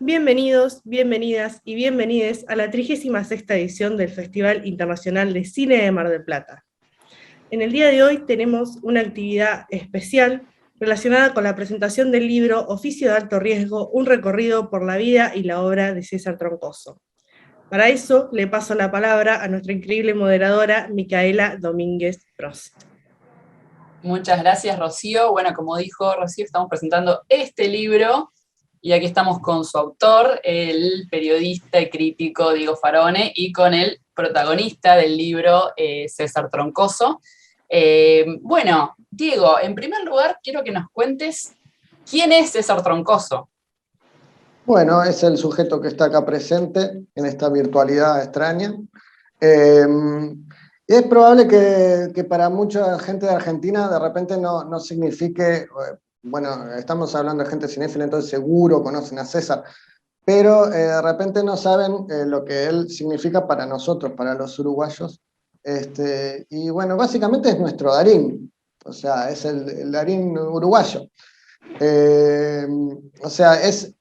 Bienvenidos, bienvenidas y bienvenides a la 36ª edición del Festival Internacional de Cine de Mar del Plata. En el día de hoy tenemos una actividad especial relacionada con la presentación del libro Oficio de Alto Riesgo, un recorrido por la vida y la obra de César Troncoso. Para eso le paso la palabra a nuestra increíble moderadora, Micaela Domínguez Prost. Muchas gracias, Rocío. Bueno, como dijo Rocío, estamos presentando este libro y aquí estamos con su autor, el periodista y crítico Diego Farone, y con el protagonista del libro, César Troncoso. Bueno, Diego, en primer lugar quiero que nos cuentes quién es César Troncoso. Bueno, es el sujeto que está acá presente en esta virtualidad extraña. Es probable que para mucha gente de Argentina de repente no signifique, bueno, estamos hablando de gente cinéfila, entonces seguro conocen a César, pero de repente no saben lo que él significa para nosotros, para los uruguayos. Y bueno, básicamente es nuestro Darín, o sea, es el Darín uruguayo. O sea, es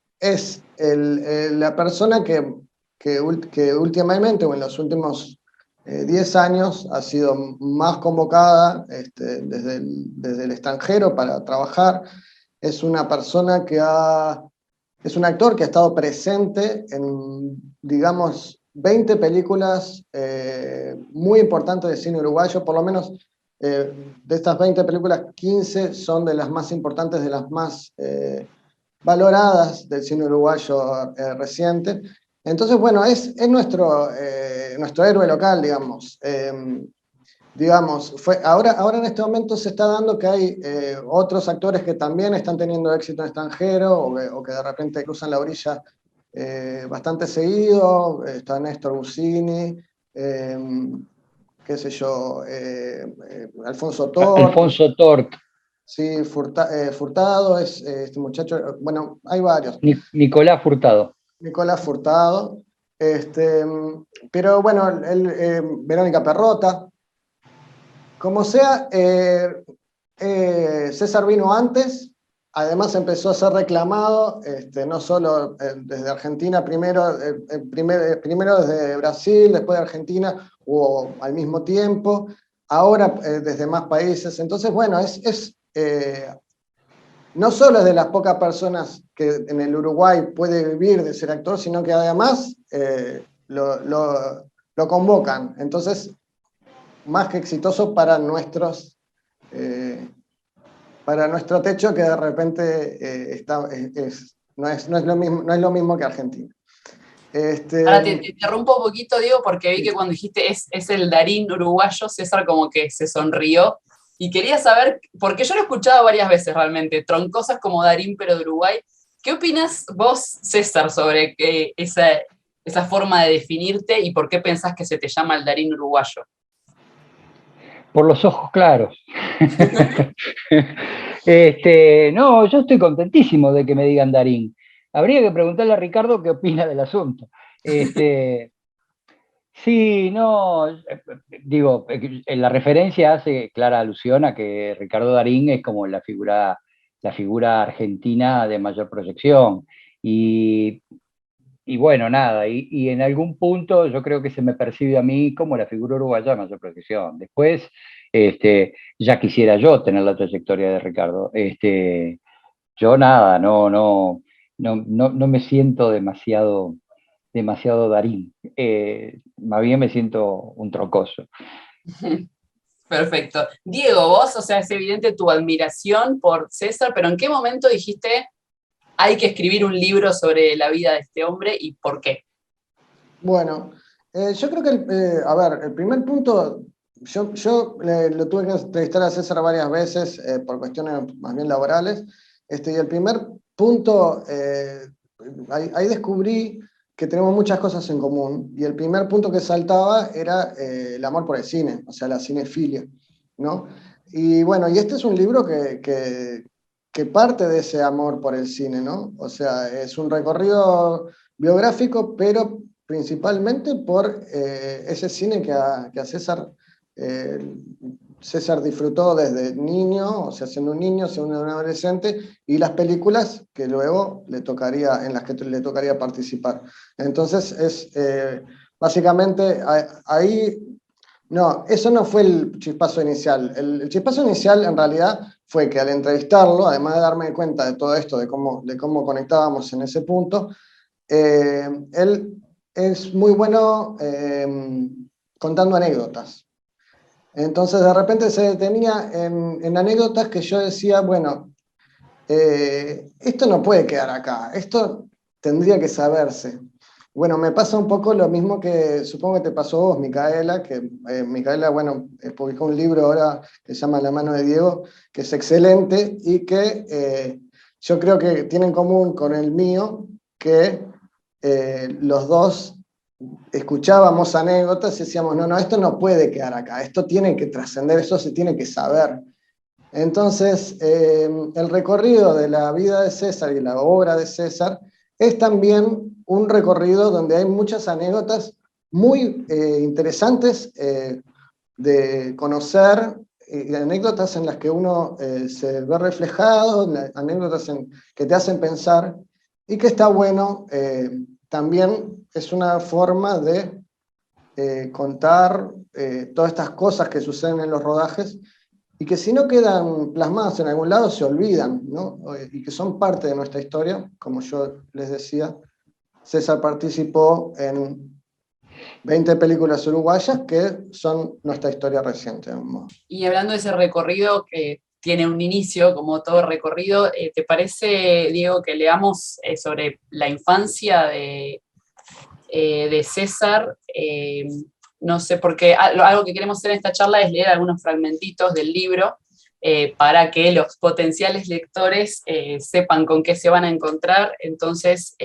la persona que últimamente, o en los últimos 10 años, ha sido más convocada desde el extranjero para trabajar. Es una persona es un actor que ha estado presente en, digamos, 20 películas muy importantes de cine uruguayo, por lo menos de estas 20 películas, 15 son de las más importantes, de las más valoradas del cine uruguayo reciente. Entonces, bueno, es nuestro héroe local, digamos. Ahora en este momento se está dando que hay otros actores que también están teniendo éxito en extranjero o que de repente cruzan la orilla bastante seguido. Está Néstor Bussini, qué sé yo, Alfonso Tort. Alfonso Tort. Sí, Furtado es este muchacho, bueno, hay varios. Nicolás Furtado. Nicolás Furtado. Pero bueno, Verónica Perrota. Como sea, César vino antes, además empezó a ser reclamado, no solo desde Argentina, primero desde Brasil, después de Argentina, o al mismo tiempo, ahora desde más países. Entonces, bueno, no solo es de las pocas personas que en el Uruguay puede vivir de ser actor, sino que además lo convocan. Entonces, más que exitoso para nuestro techo, que de repente no es lo mismo que Argentina. Ahora te interrumpo un poquito, Diego, porque vi que cuando dijiste es el Darín uruguayo, César como que se sonrió. Y quería saber, porque yo lo he escuchado varias veces realmente, Troncoso es como Darín, pero de Uruguay. ¿Qué opinas vos, César, sobre esa forma de definirte y por qué pensás que se te llama el Darín uruguayo? Por los ojos claros. No, yo estoy contentísimo de que me digan Darín. Habría que preguntarle a Ricardo qué opina del asunto. Sí, no, digo, la referencia hace clara alusión a que Ricardo Darín es como la figura argentina de mayor proyección. Y bueno, nada, y en algún punto yo creo que se me percibe a mí como la figura uruguaya de mayor proyección. Después, ya quisiera yo tener la trayectoria de Ricardo. Yo nada, no me siento demasiado Darín. Más bien me siento un Troncoso. Perfecto. Diego, vos, o sea, es evidente tu admiración por César, pero ¿en qué momento dijiste hay que escribir un libro sobre la vida de este hombre y por qué? Bueno, yo creo que, el primer punto, yo lo tuve que entrevistar a César varias veces por cuestiones más bien laborales, y el primer punto, ahí descubrí que tenemos muchas cosas en común, y el primer punto que saltaba era el amor por el cine, o sea, la cinefilia, ¿no? Y bueno, y este es un libro que parte de ese amor por el cine, ¿no? O sea, es un recorrido biográfico, pero principalmente por ese cine que a César César disfrutó desde niño, o sea, siendo un niño, siendo un adolescente, y las películas que luego en las que le tocaría participar. Entonces, básicamente, ahí, no, eso no fue el chispazo inicial. El chispazo inicial, en realidad, fue que al entrevistarlo, además de darme cuenta de todo esto, de cómo conectábamos en ese punto, él es muy bueno contando anécdotas. Entonces de repente se detenía en anécdotas que yo decía, bueno, esto no puede quedar acá, esto tendría que saberse. Bueno, me pasa un poco lo mismo que supongo que te pasó a vos, Micaela, que Micaela, bueno, publicó un libro ahora que se llama La mano de Diego, que es excelente y que yo creo que tiene en común con el mío que los dos escuchábamos anécdotas y decíamos, no, esto no puede quedar acá, esto tiene que trascender, esto se tiene que saber. Entonces, el recorrido de la vida de César y la obra de César es también un recorrido donde hay muchas anécdotas muy interesantes de conocer, anécdotas en las que uno se ve reflejado, anécdotas que te hacen pensar, y que está bueno, también es una forma de contar todas estas cosas que suceden en los rodajes, y que si no quedan plasmadas en algún lado se olvidan, ¿no? Y que son parte de nuestra historia. Como yo les decía, César participó en 20 películas uruguayas que son nuestra historia reciente. Y hablando de ese recorrido que tiene un inicio, como todo recorrido, ¿te parece, Diego, que leamos sobre la infancia de César? No sé, porque algo que queremos hacer en esta charla es leer algunos fragmentitos del libro para que los potenciales lectores sepan con qué se van a encontrar. Entonces,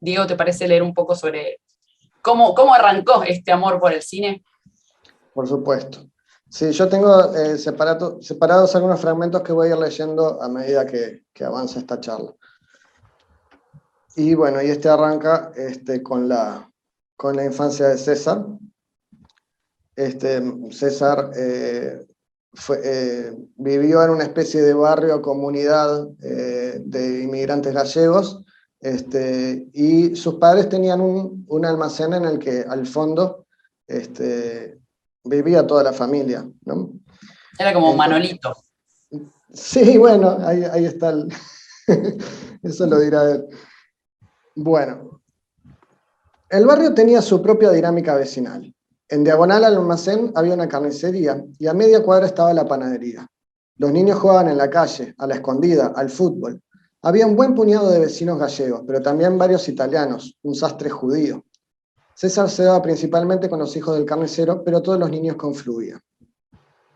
Diego, ¿te parece leer un poco sobre cómo arrancó este amor por el cine? Por supuesto. Sí, yo tengo separados algunos fragmentos que voy a ir leyendo a medida que avanza esta charla. Y bueno, y arranca con la infancia de César. César vivió en una especie de barrio, comunidad de inmigrantes gallegos, y sus padres tenían un almacén en el que al fondo vivía toda la familia, ¿no? Era como Manolito. Sí, bueno, ahí está eso lo dirá él. Bueno, el barrio tenía su propia dinámica vecinal. En diagonal al almacén había una carnicería y a media cuadra estaba la panadería. Los niños jugaban en la calle, a la escondida, al fútbol. Había un buen puñado de vecinos gallegos, pero también varios italianos, un sastre judío. César se daba principalmente con los hijos del carnicero, pero todos los niños confluían.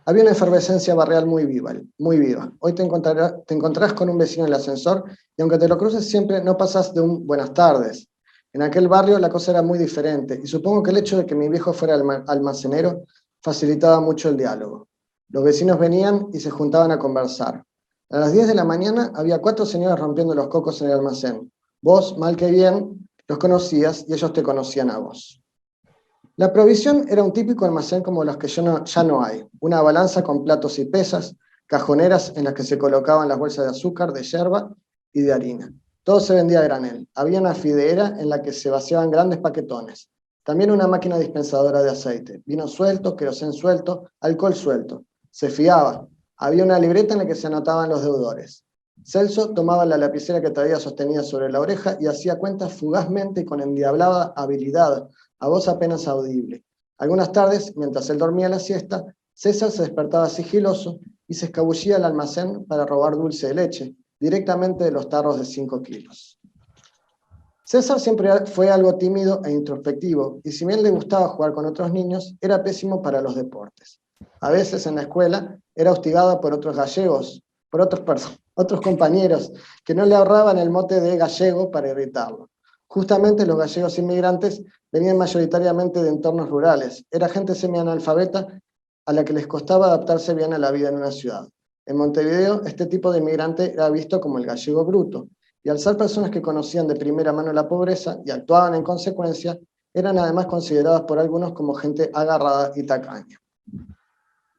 Había una efervescencia barrial muy viva. Hoy te encontrarás con un vecino en el ascensor y aunque te lo cruces siempre, no pasas de un buenas tardes. En aquel barrio la cosa era muy diferente y supongo que el hecho de que mi viejo fuera almacenero facilitaba mucho el diálogo. Los vecinos venían y se juntaban a conversar. A las 10 de la mañana había 4 señoras rompiendo los cocos en el almacén. Vos, mal que bien, los conocías y ellos te conocían a vos. La provisión era un típico almacén como los que ya no hay. Una balanza con platos y pesas, cajoneras en las que se colocaban las bolsas de azúcar, de yerba y de harina. Todo se vendía a granel. Había una fideera en la que se vaciaban grandes paquetones. También una máquina dispensadora de aceite. Vino suelto, querosén suelto, alcohol suelto. Se fiaba. Había una libreta en la que se anotaban los deudores. Celso tomaba la lapicera que traía sostenida sobre la oreja y hacía cuentas fugazmente y con endiablada habilidad, a voz apenas audible. Algunas tardes, mientras él dormía la siesta, César se despertaba sigiloso y se escabullía al almacén para robar dulce de leche, directamente de los tarros de 5 kilos. César siempre fue algo tímido e introspectivo, y si bien le gustaba jugar con otros niños, era pésimo para los deportes. A veces en la escuela era hostigado por otros gallegos, por otros compañeros, que no le ahorraban el mote de gallego para irritarlo. Justamente los gallegos inmigrantes venían mayoritariamente de entornos rurales. Era gente semianalfabeta a la que les costaba adaptarse bien a la vida en una ciudad. En Montevideo, este tipo de inmigrante era visto como el gallego bruto, y al ser personas que conocían de primera mano la pobreza y actuaban en consecuencia, eran además consideradas por algunos como gente agarrada y tacaña.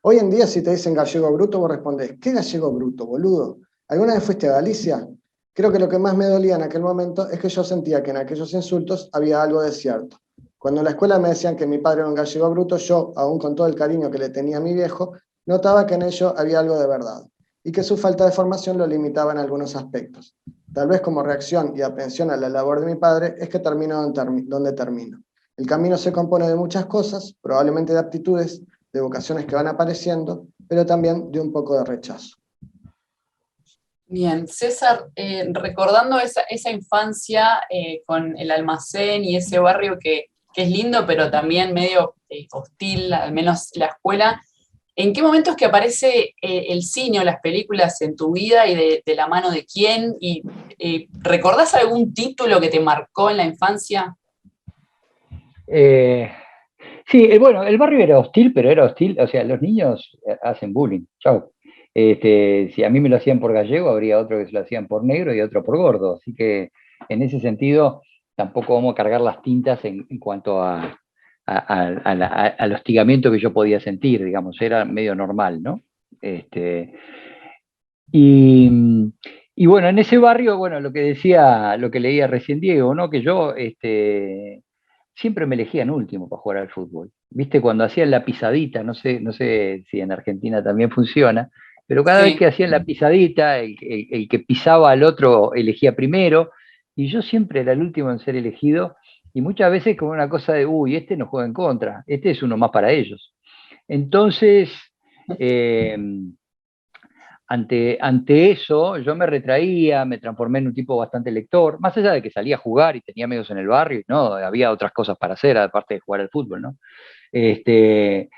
Hoy en día, si te dicen gallego bruto, vos respondés, ¿qué gallego bruto, boludo? ¿Alguna vez fuiste a Galicia? Creo que lo que más me dolía en aquel momento es que yo sentía que en aquellos insultos había algo de cierto. Cuando en la escuela me decían que mi padre era un gallego bruto, yo, aún con todo el cariño que le tenía a mi viejo, notaba que en ello había algo de verdad, y que su falta de formación lo limitaba en algunos aspectos. Tal vez como reacción y atención a la labor de mi padre es que termino donde termino. El camino se compone de muchas cosas, probablemente de aptitudes, de vocaciones que van apareciendo, pero también de un poco de rechazo. Bien, César, recordando esa infancia con el almacén y ese barrio que es lindo, pero también medio hostil, al menos la escuela, ¿en qué momentos que aparece el cine o las películas en tu vida y de la mano de quién? ¿Y recordás algún título que te marcó en la infancia? Sí, bueno, el barrio era hostil, pero era hostil, o sea, los niños hacen bullying, chau. Si a mí me lo hacían por gallego, habría otro que se lo hacían por negro y otro por gordo, así que en ese sentido tampoco vamos a cargar las tintas en cuanto al hostigamiento que yo podía sentir, digamos, era medio normal, ¿no? Y, y bueno, en ese barrio, bueno, lo que decía, lo que leía recién Diego, ¿no? Que yo siempre me elegían último para jugar al fútbol. ¿Viste? Cuando hacían la pisadita, no sé si en Argentina también funciona, pero cada vez Sí. que hacían la pisadita, el que pisaba al otro elegía primero, y yo siempre era el último en ser elegido, y muchas veces como una cosa de, uy, este no juega en contra, este es uno más para ellos. Entonces, eh, ante eso, yo me retraía, me transformé en un tipo bastante lector, más allá de que salía a jugar y tenía amigos en el barrio, ¿no? Había otras cosas para hacer, aparte de jugar al fútbol, ¿no? Este,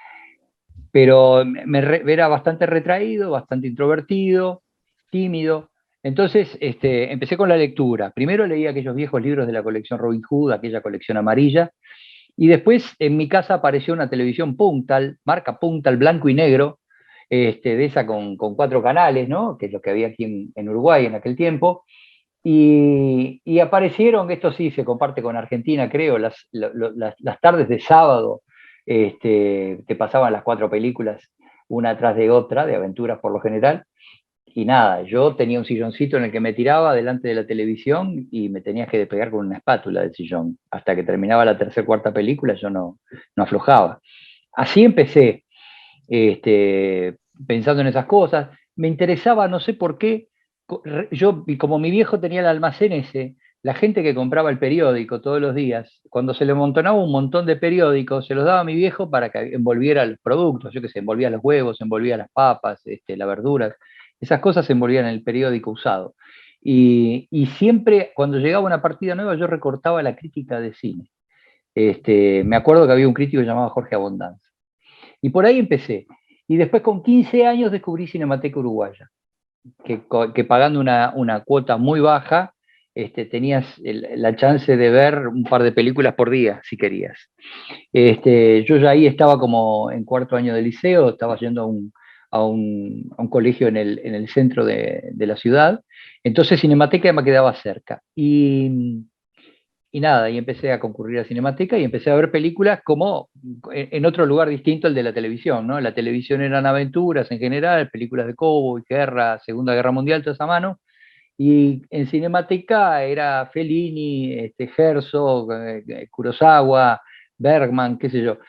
pero era bastante retraído, bastante introvertido, tímido. Entonces empecé con la lectura. Primero leí aquellos viejos libros de la colección Robin Hood, aquella colección amarilla, y después en mi casa apareció una televisión Puntal, marca Puntal, blanco y negro, de esa con 4 canales, ¿no? Que es lo que había aquí en Uruguay en aquel tiempo. Y aparecieron, esto sí se comparte con Argentina, creo, las tardes de sábado, te pasaban las 4 películas, una tras de otra, de aventuras por lo general, y nada, yo tenía un silloncito en el que me tiraba delante de la televisión y me tenías que despegar con una espátula del sillón. Hasta que terminaba la tercera o cuarta película, yo no aflojaba. Así empecé, pensando en esas cosas. Me interesaba, no sé por qué, yo, como mi viejo tenía el almacén ese, la gente que compraba el periódico todos los días, cuando se le amontonaba un montón de periódicos, se los daba a mi viejo para que envolviera los productos, yo que sé, envolvía los huevos, envolvía las papas, las verduras, esas cosas se envolvían en el periódico usado. Y siempre, cuando llegaba una partida nueva, yo recortaba la crítica de cine. Me acuerdo que había un crítico llamado Jorge Abondanza. Y por ahí empecé. Y después con 15 años descubrí Cinemateca Uruguaya, que pagando una cuota muy baja, tenías la chance de ver un par de películas por día, si querías. Yo ya ahí estaba como en cuarto año de liceo, estaba yendo a un colegio en el centro de la ciudad, entonces Cinemateca me quedaba cerca. Y nada, y empecé a concurrir a Cinemateca y empecé a ver películas como en otro lugar distinto al de la televisión, ¿no? La televisión eran aventuras en general, películas de cowboy, guerra, Segunda Guerra Mundial, toda esa mano, y en Cinemateca era Fellini, Herzog, Kurosawa, Bergman, qué sé yo,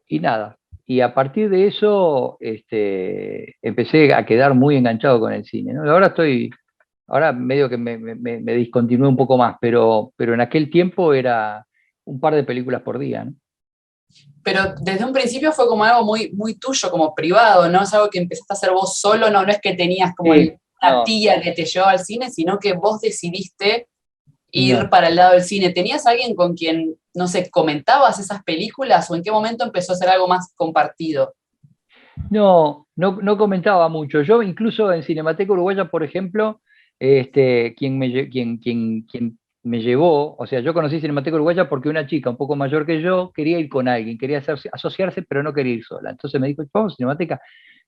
y nada. Y a partir de eso empecé a quedar muy enganchado con el cine, ¿no? Ahora medio que me discontinué un poco más, pero en aquel tiempo era un par de películas por día, ¿no? Pero desde un principio fue como algo muy, muy tuyo, como privado, ¿no? Es algo que empezaste a hacer vos solo, no es que tenías como Sí, una no, tía que te llevaba al cine, sino que vos decidiste ir no. para el lado del cine. ¿Tenías alguien con quien, no sé, comentabas esas películas o en qué momento empezó a ser algo más compartido? No comentaba mucho. Yo incluso en Cinemateca Uruguaya, por ejemplo, quien me llevó, o sea, yo conocí Cinemateca Uruguaya porque una chica un poco mayor que yo quería ir con alguien, quería asociarse, pero no quería ir sola. Entonces me dijo, vamos, Cinemateca,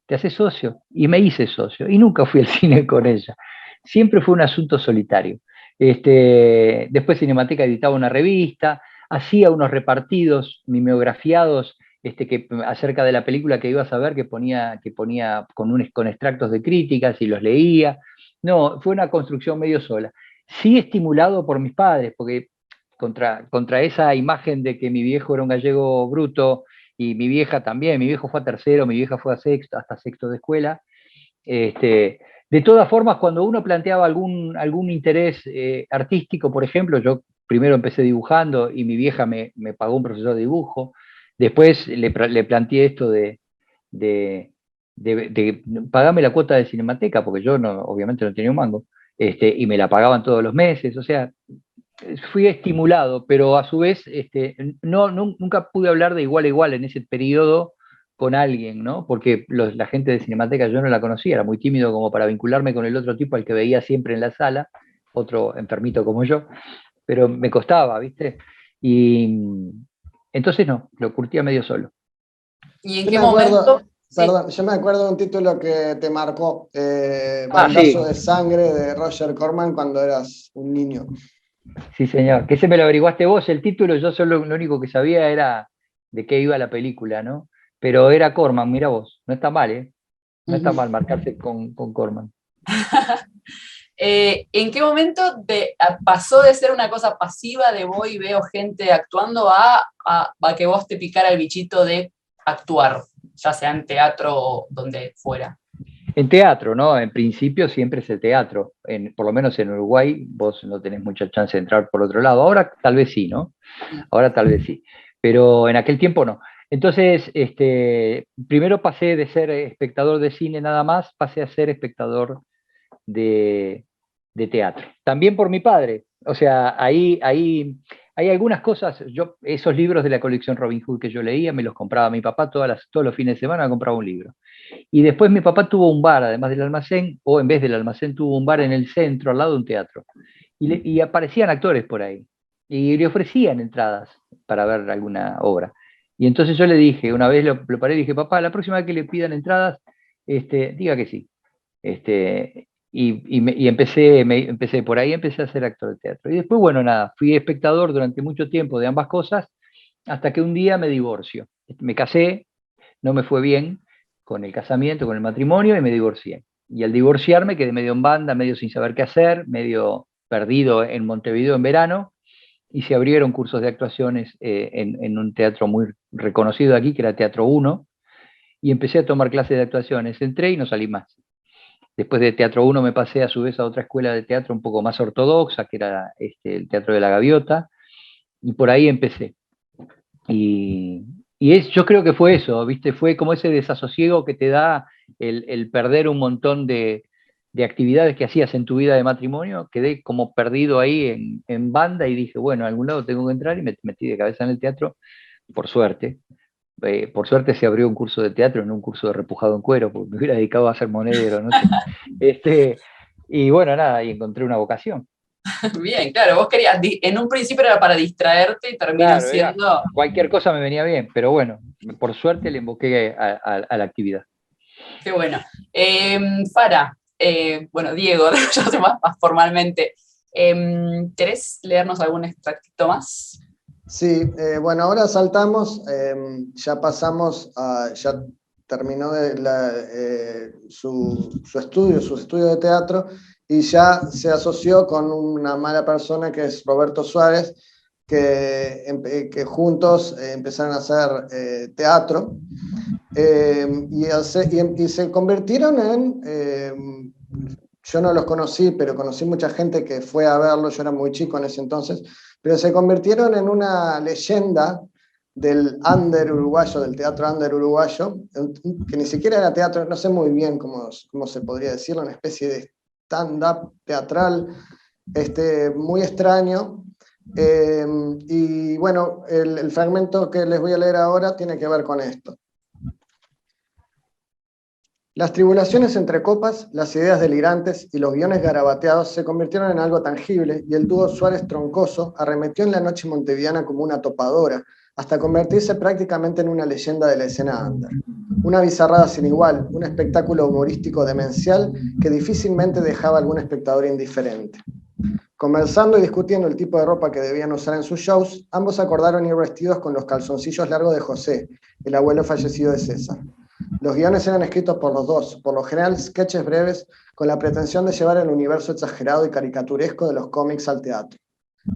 te haces socio. Y me hice socio. Y nunca fui al cine con ella. Siempre fue un asunto solitario. Después Cinemateca editaba una revista, hacía unos repartidos mimeografiados acerca de la película que ibas a ver, que ponía con extractos de críticas y los leía. No, fue una construcción medio sola. Sí estimulado por mis padres, porque contra esa imagen de que mi viejo era un gallego bruto y mi vieja también, mi viejo fue a tercero, mi vieja fue a sexto, hasta sexto de escuela. De todas formas, cuando uno planteaba algún interés artístico, por ejemplo, yo primero empecé dibujando y mi vieja me pagó un profesor de dibujo. Después le planteé esto de pagarme la cuota de Cinemateca, porque yo obviamente no tenía un mango, y me la pagaban todos los meses. O sea, fui estimulado, pero a su vez nunca pude hablar de igual a igual en ese periodo con alguien, ¿no? Porque la gente de Cinemateca yo no la conocía, era muy tímido como para vincularme con el otro tipo al que veía siempre en la sala, otro enfermito como yo, pero me costaba, ¿viste? Y entonces no, lo curtía medio solo. ¿Y en qué momento? Perdón, yo me acuerdo de un título que te marcó, Bandazo de Sangre, de Roger Corman, cuando eras un niño. Sí, señor, que ese me lo averiguaste vos, el título, yo solo lo único que sabía era de qué iba la película, ¿no? Pero era Corman, mira vos, no está mal, ¿eh? No está mal marcarse con Corman. ¿En qué momento pasó de ser una cosa pasiva de voy y veo gente actuando a que vos te picara el bichito de actuar, ya sea en teatro o donde fuera? En teatro, ¿no? En principio siempre es el teatro. Por lo menos en Uruguay vos no tenés mucha chance de entrar por otro lado. Ahora tal vez sí, ¿no? Ahora tal vez sí. Pero en aquel tiempo no. Entonces, primero pasé de ser espectador de cine nada más, pasé a ser espectador de teatro. También por mi padre. O sea, ahí hay algunas cosas. Esos libros de la colección Robin Hood que yo leía, me los compraba mi papá todos los fines de semana, compraba un libro. Y después mi papá tuvo un bar, además del almacén, o en vez del almacén tuvo un bar en el centro, al lado de un teatro. Y aparecían actores por ahí. Y le ofrecían entradas para ver alguna obra. Y entonces yo le dije, una vez lo paré y dije, papá, la próxima vez que le pidan entradas, diga que sí. Y empecé por ahí, empecé a ser actor de teatro. Y después, bueno, nada, fui espectador durante mucho tiempo de ambas cosas, hasta que un día me divorcio. Me casé, no me fue bien con el casamiento, con el matrimonio, y me divorcié. Y al divorciarme quedé medio en banda, medio sin saber qué hacer, medio perdido en Montevideo en verano, y se abrieron cursos de actuaciones en un teatro muy reconocido aquí, que era Teatro 1, y empecé a tomar clases de actuaciones. Entré y no salí más. Después de Teatro 1 me pasé a su vez a otra escuela de teatro un poco más ortodoxa, que era el Teatro de la Gaviota, y por ahí empecé. Yo creo que fue eso, ¿viste? Fue como ese desasosiego que te da el perder un montón de actividades que hacías en tu vida de matrimonio. Quedé como perdido ahí en banda y dije, bueno, a algún lado tengo que entrar, y me metí de cabeza en el teatro, por suerte. Por suerte se abrió un curso de teatro, no un curso de repujado en cuero, porque me hubiera dedicado a ser monedero, no sé. Y bueno, nada, y encontré una vocación. Bien, claro, vos querías, en un principio era para distraerte y terminó Claro, siendo... cualquier cosa me venía bien, pero bueno, por suerte le invoqué a la actividad. Qué bueno. Fara, bueno, Diego, yo sé más formalmente, ¿querés leernos algún extractito más? Sí, bueno, ahora saltamos, ya pasamos ya terminó sus estudios de teatro, y ya se asoció con una mala persona que es Roberto Suárez, que juntos empezaron a hacer teatro, y se convirtieron en... yo no los conocí, pero conocí mucha gente que fue a verlo, yo era muy chico en ese entonces, pero se convirtieron en una leyenda del under uruguayo, del teatro under uruguayo, que ni siquiera era teatro, no sé muy bien cómo se podría decirlo, una especie de stand-up teatral muy extraño. Y bueno, el fragmento que les voy a leer ahora tiene que ver con esto. Las tribulaciones entre copas, las ideas delirantes y los guiones garabateados se convirtieron en algo tangible, y el dúo Suárez-Troncoso arremetió en la noche montevideana como una topadora, hasta convertirse prácticamente en una leyenda de la escena under. Una bizarrada sin igual, un espectáculo humorístico demencial que difícilmente dejaba a algún espectador indiferente. Conversando y discutiendo el tipo de ropa que debían usar en sus shows, ambos acordaron ir vestidos con los calzoncillos largos de José, el abuelo fallecido de César. Los guiones eran escritos por los dos, por lo general sketches breves, con la pretensión de llevar el universo exagerado y caricaturesco de los cómics al teatro.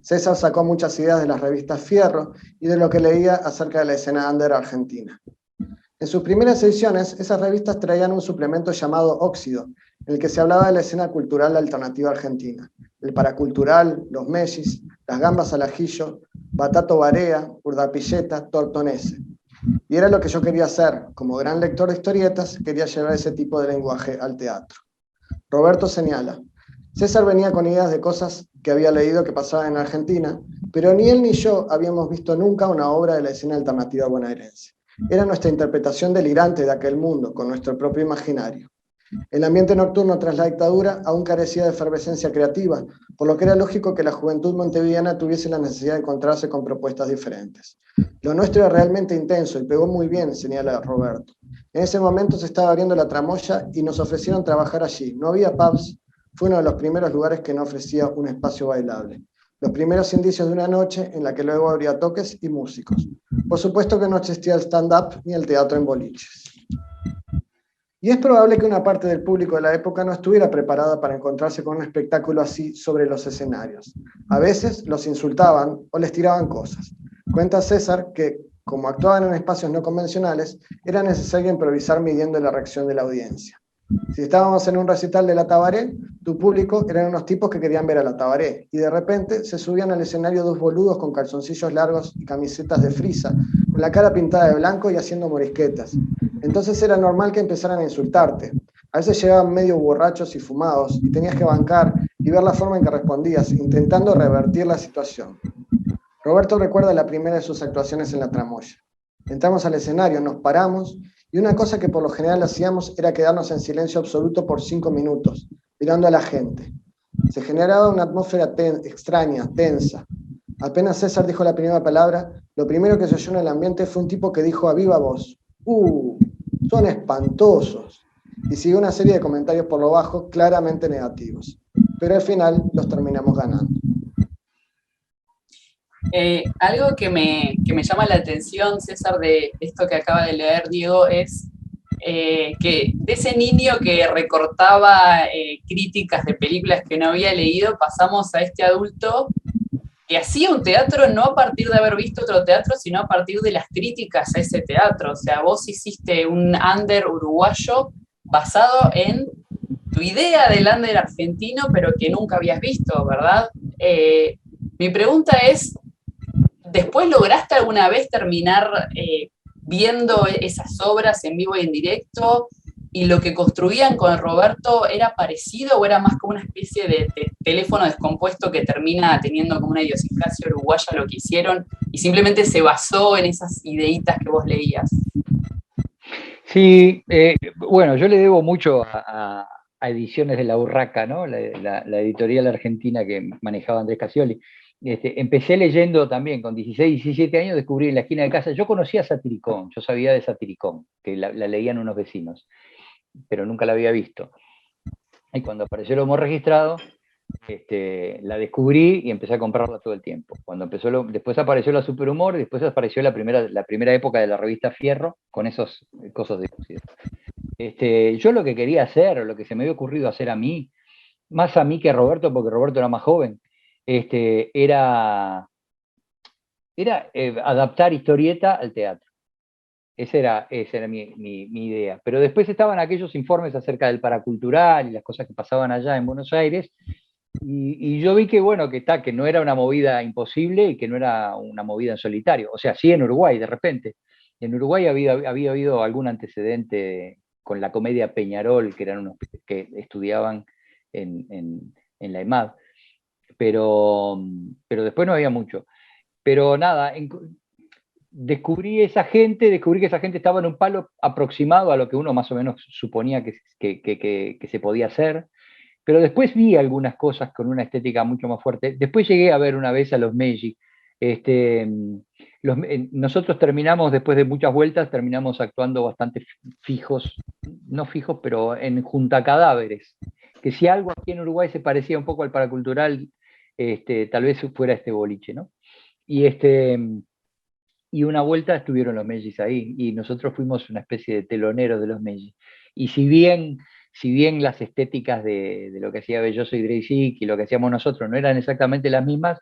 César sacó muchas ideas de las revistas Fierro y de lo que leía acerca de la escena under argentina. En sus primeras ediciones, esas revistas traían un suplemento llamado Óxido, en el que se hablaba de la escena cultural alternativa argentina, el paracultural, los mellis, las gambas al ajillo, batato barea, urdapilleta, tortonese. Y era lo que yo quería hacer. Como gran lector de historietas, quería llevar ese tipo de lenguaje al teatro. Roberto señala, César venía con ideas de cosas que había leído que pasaban en Argentina, pero ni él ni yo habíamos visto nunca una obra de la escena alternativa bonaerense. Era nuestra interpretación delirante de aquel mundo, con nuestro propio imaginario. El ambiente nocturno tras la dictadura aún carecía de efervescencia creativa, por lo que era lógico que la juventud montevideana tuviese la necesidad de encontrarse con propuestas diferentes. Lo nuestro era realmente intenso y pegó muy bien, señala Roberto. En ese momento se estaba abriendo la Tramoya y nos ofrecieron trabajar allí. No había pubs, fue uno de los primeros lugares que no ofrecía un espacio bailable. Los primeros indicios de una noche en la que luego habría toques y músicos. Por supuesto que no existía el stand-up ni el teatro en boliches. Y es probable que una parte del público de la época no estuviera preparada para encontrarse con un espectáculo así sobre los escenarios. A veces los insultaban o les tiraban cosas. Cuenta César que, como actuaban en espacios no convencionales, era necesario improvisar midiendo la reacción de la audiencia. Si estábamos en un recital de la Tabaré, tu público eran unos tipos que querían ver a la Tabaré, y de repente se subían al escenario dos boludos con calzoncillos largos y camisetas de frisa, con la cara pintada de blanco y haciendo morisquetas. Entonces era normal que empezaran a insultarte. A veces llegaban medio borrachos y fumados, y tenías que bancar y ver la forma en que respondías, intentando revertir la situación. Roberto recuerda la primera de sus actuaciones en la Tramoya. Entramos al escenario, nos paramos, y una cosa que por lo general hacíamos era quedarnos en silencio absoluto por 5 minutos, mirando a la gente. Se generaba una atmósfera extraña, tensa. Apenas César dijo la primera palabra, lo primero que se oyó en el ambiente fue un tipo que dijo a viva voz, son espantosos. Y siguió una serie de comentarios por lo bajo, claramente negativos. Pero al final los terminamos ganando. Algo que me llama la atención, César, de esto que acaba de leer Diego, es que de ese niño que recortaba críticas de películas que no había leído, pasamos a este adulto que hacía un teatro no a partir de haber visto otro teatro, sino a partir de las críticas a ese teatro. O sea, vos hiciste un under uruguayo basado en tu idea del under argentino, pero que nunca habías visto, ¿verdad? Mi pregunta es, ¿después lograste alguna vez terminar viendo esas obras en vivo y en directo? ¿Y lo que construían con Roberto era parecido o era más como una especie de teléfono descompuesto que termina teniendo como una idiosincrasia uruguaya lo que hicieron y simplemente se basó en esas ideitas que vos leías? Sí, bueno, yo le debo mucho a Ediciones de la Urraca, ¿no? La editorial argentina que manejaba Andrés Casioli. Empecé leyendo también, con 16, 17 años, descubrí en la esquina de casa, yo conocía Satiricón, yo sabía de Satiricón, que la leían unos vecinos, pero nunca la había visto. Y cuando apareció el humor registrado, la descubrí y empecé a comprarla todo el tiempo. Después apareció la Superhumor, y después apareció la primera época de la revista Fierro, con esos cosas de cocido. Yo lo que quería hacer, o lo que se me había ocurrido hacer a mí, más a mí que a Roberto, porque Roberto era más joven, era adaptar historieta al teatro. Esa era mi idea. Pero después estaban aquellos informes acerca del paracultural y las cosas que pasaban allá en Buenos Aires, y yo vi que, bueno, que no era una movida imposible y que no era una movida en solitario. O sea, sí en Uruguay, de repente. En Uruguay había habido algún antecedente con la comedia Peñarol, que eran unos que estudiaban en la EMAD. Pero después no había mucho. Pero nada, descubrí que esa gente estaba en un palo aproximado a lo que uno más o menos suponía que se podía hacer, pero después vi algunas cosas con una estética mucho más fuerte. Después llegué a ver una vez a los Meiji. Nosotros terminamos, después de muchas vueltas, terminamos actuando bastante fijos, no fijos, pero en Junta Cadáveres, que si algo aquí en Uruguay se parecía un poco al paracultural, tal vez fuera este boliche, ¿no? Y una vuelta estuvieron los Mellis ahí, y nosotros fuimos una especie de teloneros de los Mellis. Y si bien las estéticas de lo que hacía Belloso y Dreisig y lo que hacíamos nosotros no eran exactamente las mismas,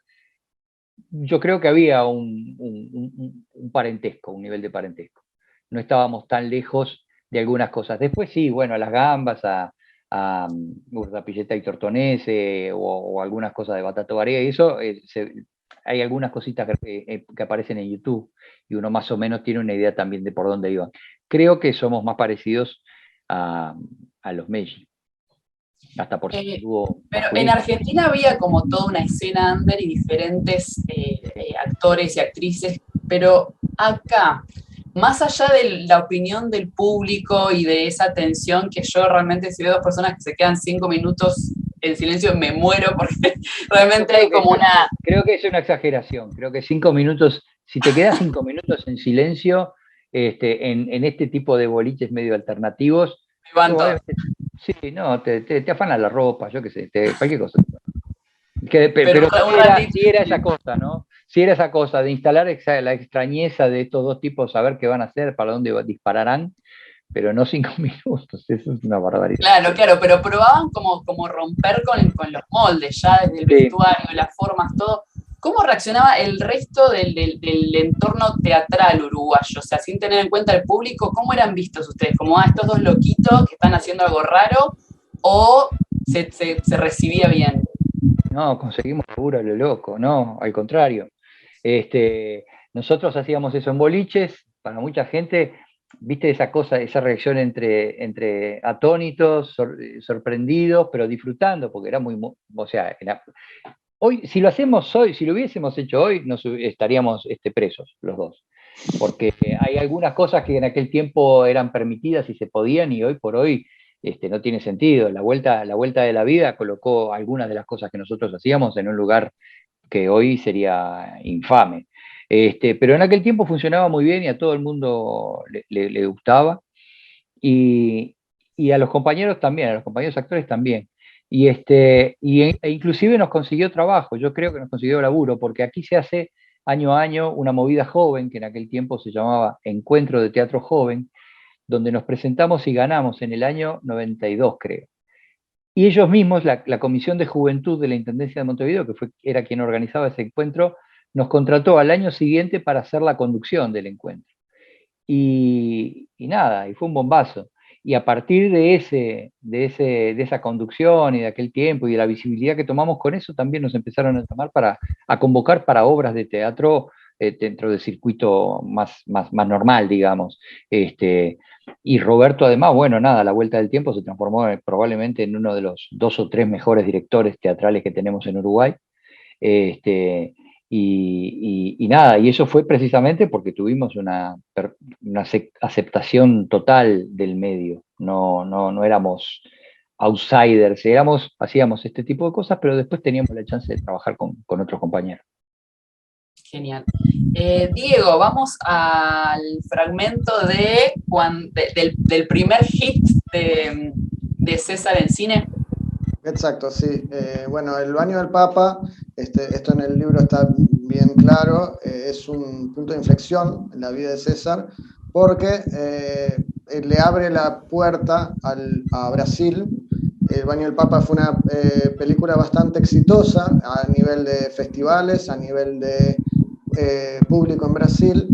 yo creo que había un parentesco, un nivel de parentesco. No estábamos tan lejos de algunas cosas. Después sí, bueno, a las gambas, a Urdapilleta y Tortonese, o algunas cosas de Batato Barea, y eso, hay algunas cositas que aparecen en YouTube, y uno más o menos tiene una idea también de por dónde iban. Creo que somos más parecidos a los Melli. Hasta por Pero dúo en masculino. Argentina había como toda una escena under y diferentes actores y actrices, pero acá, más allá de la opinión del público y de esa tensión que yo realmente, si veo dos personas que se quedan 5 minutos en silencio, me muero porque realmente hay como una... Creo que es una exageración. Creo que 5 minutos, si te quedas 5 minutos en silencio, en este tipo de boliches medio alternativos, Me van todos. sí, no, te afanan la ropa, yo qué sé, cualquier cosa. Pero Sí era esa cosa, ¿no? Sí era esa cosa de instalar la extrañeza de estos dos tipos, saber qué van a hacer, para dónde dispararán, pero no 5 minutos, eso es una barbaridad. Claro, pero probaban como romper con los moldes, ya desde el vestuario, las formas, todo. ¿Cómo reaccionaba el resto del entorno teatral uruguayo? O sea, sin tener en cuenta el público, ¿cómo eran vistos ustedes? ¿Como estos dos loquitos que están haciendo algo raro? ¿O se recibía bien? No, conseguimos laburo a lo loco, no, al contrario. Nosotros hacíamos eso en boliches, para mucha gente, viste esa cosa, esa reacción entre atónitos, sorprendidos, pero disfrutando, porque era muy, o sea, hoy, si lo hacemos hoy, si lo hubiésemos hecho hoy, estaríamos presos los dos. Porque hay algunas cosas que en aquel tiempo eran permitidas y se podían, y hoy por hoy no tiene sentido. La vuelta de la vida colocó algunas de las cosas que nosotros hacíamos en un lugar que hoy sería infame. Pero en aquel tiempo funcionaba muy bien y a todo el mundo le gustaba. Y a los compañeros también, a los compañeros actores también. E inclusive nos consiguió trabajo, yo creo que nos consiguió laburo, porque aquí se hace año a año una movida joven, que en aquel tiempo se llamaba Encuentro de Teatro Joven, donde nos presentamos y ganamos en el año 92, creo. Y ellos mismos, la Comisión de Juventud de la Intendencia de Montevideo, que era quien organizaba ese encuentro, nos contrató al año siguiente para hacer la conducción del encuentro. Y nada, y fue un bombazo. Y a partir de esa conducción y de aquel tiempo y de la visibilidad que tomamos con eso, también nos empezaron a llamar a convocar para obras de teatro dentro del circuito más normal, digamos. Y Roberto, además, bueno, nada, a la vuelta del tiempo se transformó probablemente en uno de los 2 o 3 mejores directores teatrales que tenemos en Uruguay. Y nada, y eso fue precisamente porque tuvimos una aceptación total del medio. No éramos outsiders, hacíamos este tipo de cosas, pero después teníamos la chance de trabajar con otros compañeros. Genial. Diego, vamos al fragmento del primer hit de César en cine. Exacto, sí. Bueno, El baño del Papa, esto en el libro está bien claro, es un punto de inflexión en la vida de César, porque le abre la puerta a Brasil. El baño del Papa fue una película bastante exitosa a nivel de festivales, a nivel de público en Brasil.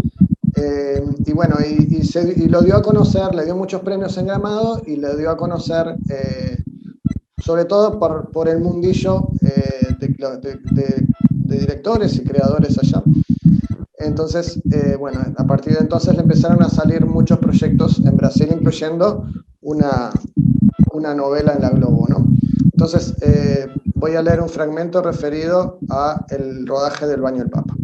Y bueno, y lo dio a conocer, le dio muchos premios en Gramado y le dio a conocer... sobre todo por el mundillo de directores y creadores allá. Entonces, bueno, a partir de entonces le empezaron a salir muchos proyectos en Brasil, incluyendo una novela en la Globo, ¿no? Entonces, voy a leer un fragmento referido al rodaje del Baño del Papa.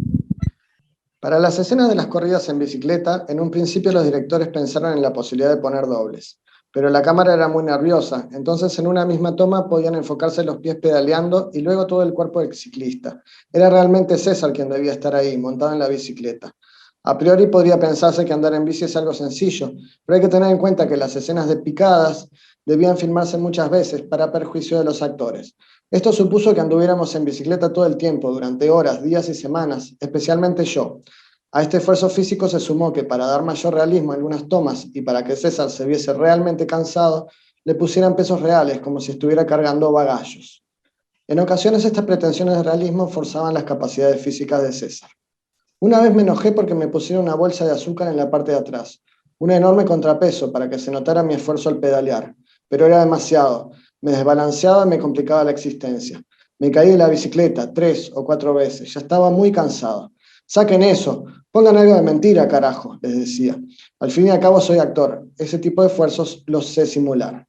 Para las escenas de las corridas en bicicleta, en un principio los directores pensaron en la posibilidad de poner dobles. Pero la cámara era muy nerviosa, entonces en una misma toma podían enfocarse los pies pedaleando y luego todo el cuerpo del ciclista. Era realmente César quien debía estar ahí, montado en la bicicleta. A priori podría pensarse que andar en bici es algo sencillo, pero hay que tener en cuenta que las escenas de picadas debían filmarse muchas veces para perjuicio de los actores. Esto supuso que anduviéramos en bicicleta todo el tiempo, durante horas, días y semanas, especialmente yo. A este esfuerzo físico se sumó que para dar mayor realismo a algunas tomas y para que César se viese realmente cansado, le pusieran pesos reales, como si estuviera cargando bagallos. En ocasiones estas pretensiones de realismo forzaban las capacidades físicas de César. Una vez me enojé porque me pusieron una bolsa de azúcar en la parte de atrás, un enorme contrapeso para que se notara mi esfuerzo al pedalear, pero era demasiado, me desbalanceaba y me complicaba la existencia. Me caí de la bicicleta 3 o 4 veces, ya estaba muy cansado. Saquen eso, pongan algo de mentira, carajo, les decía. Al fin y al cabo soy actor, ese tipo de esfuerzos los sé simular.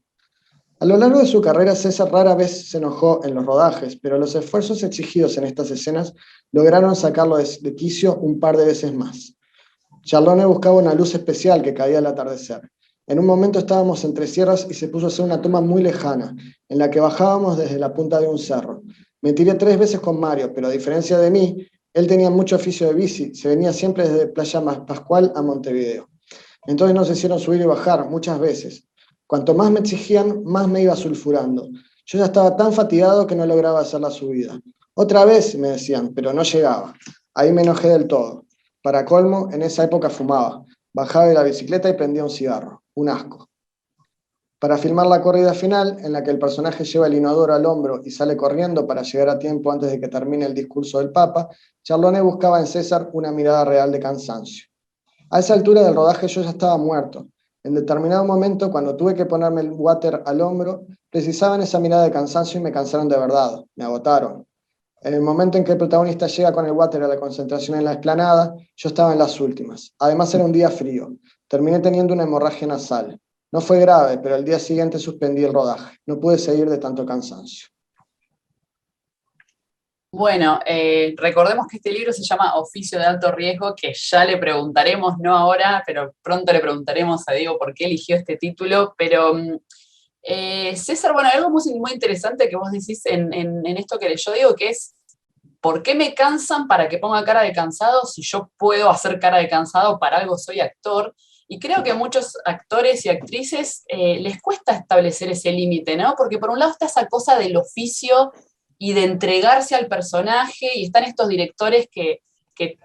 A lo largo de su carrera, César rara vez se enojó en los rodajes, pero los esfuerzos exigidos en estas escenas lograron sacarlo de quicio un par de veces más. Charlone buscaba una luz especial que caía al atardecer. En un momento estábamos entre sierras y se puso a hacer una toma muy lejana, en la que bajábamos desde la punta de un cerro. Me tiré 3 veces con Mario, pero a diferencia de mí, él tenía mucho oficio de bici, se venía siempre desde Playa Pascual a Montevideo. Entonces nos hicieron subir y bajar muchas veces. Cuanto más me exigían, más me iba sulfurando. Yo ya estaba tan fatigado que no lograba hacer la subida. Otra vez, me decían, pero no llegaba. Ahí me enojé del todo. Para colmo, en esa época fumaba. Bajaba de la bicicleta y prendía un cigarro. Un asco. Para filmar la corrida final, en la que el personaje lleva el inodoro al hombro y sale corriendo para llegar a tiempo antes de que termine el discurso del Papa, Charlone buscaba en César una mirada real de cansancio. A esa altura del rodaje yo ya estaba muerto. En determinado momento, cuando tuve que ponerme el water al hombro, precisaban esa mirada de cansancio y me cansaron de verdad, me agotaron. En el momento en que el protagonista llega con el water a la concentración en la explanada, yo estaba en las últimas. Además era un día frío. Terminé teniendo una hemorragia nasal. No fue grave, pero al día siguiente suspendí el rodaje. No pude seguir de tanto cansancio. Bueno, recordemos que este libro se llama Oficio de Alto Riesgo, que ya le preguntaremos, no ahora, pero pronto le preguntaremos a Diego por qué eligió este título, pero César, bueno, hay algo muy interesante que vos decís en esto que leyó Diego, que es, ¿por qué me cansan para que ponga cara de cansado si yo puedo hacer cara de cansado, para algo soy actor? Y creo que a muchos actores y actrices les cuesta establecer ese límite, ¿no? Porque por un lado está esa cosa del oficio y de entregarse al personaje, y están estos directores que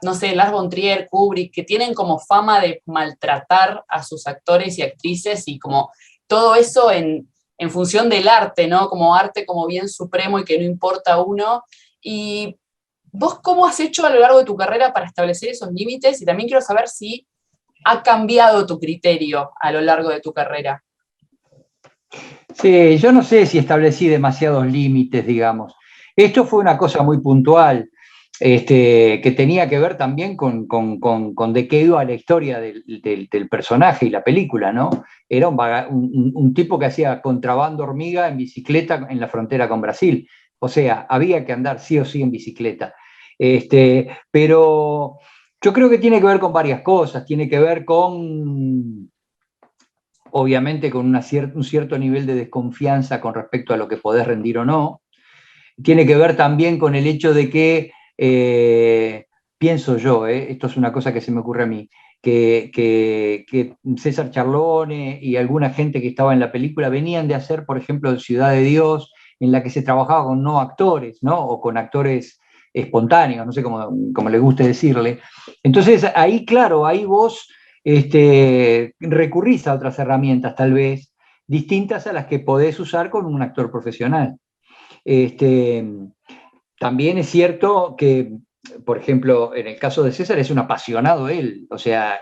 no sé, Lars von Trier, Kubrick, que tienen como fama de maltratar a sus actores y actrices, y como todo eso en función del arte, ¿no? Como arte como bien supremo y que no importa a uno. Y vos, ¿cómo has hecho a lo largo de tu carrera para establecer esos límites? Y también quiero saber si ha cambiado tu criterio a lo largo de tu carrera. Sí, yo no sé si establecí demasiados límites, digamos. Esto fue una cosa muy puntual, que tenía que ver también con de qué iba la historia del personaje y la película, ¿no? Era un tipo que hacía contrabando hormiga en bicicleta en la frontera con Brasil. O sea, había que andar sí o sí en bicicleta. Pero yo creo que tiene que ver con varias cosas. Tiene que ver con, obviamente, con un cierto nivel de desconfianza con respecto a lo que podés rendir o no. Tiene que ver también con el hecho de que, pienso yo, esto es una cosa que se me ocurre a mí, que César Charlone y alguna gente que estaba en la película venían de hacer, por ejemplo, Ciudad de Dios, en la que se trabajaba con no actores, ¿no? O con actores espontáneos, no sé cómo le guste decirle. Entonces, ahí, claro, ahí vos recurrís a otras herramientas, tal vez, distintas a las que podés usar con un actor profesional. También es cierto que, por ejemplo, en el caso de César es un apasionado él. O sea,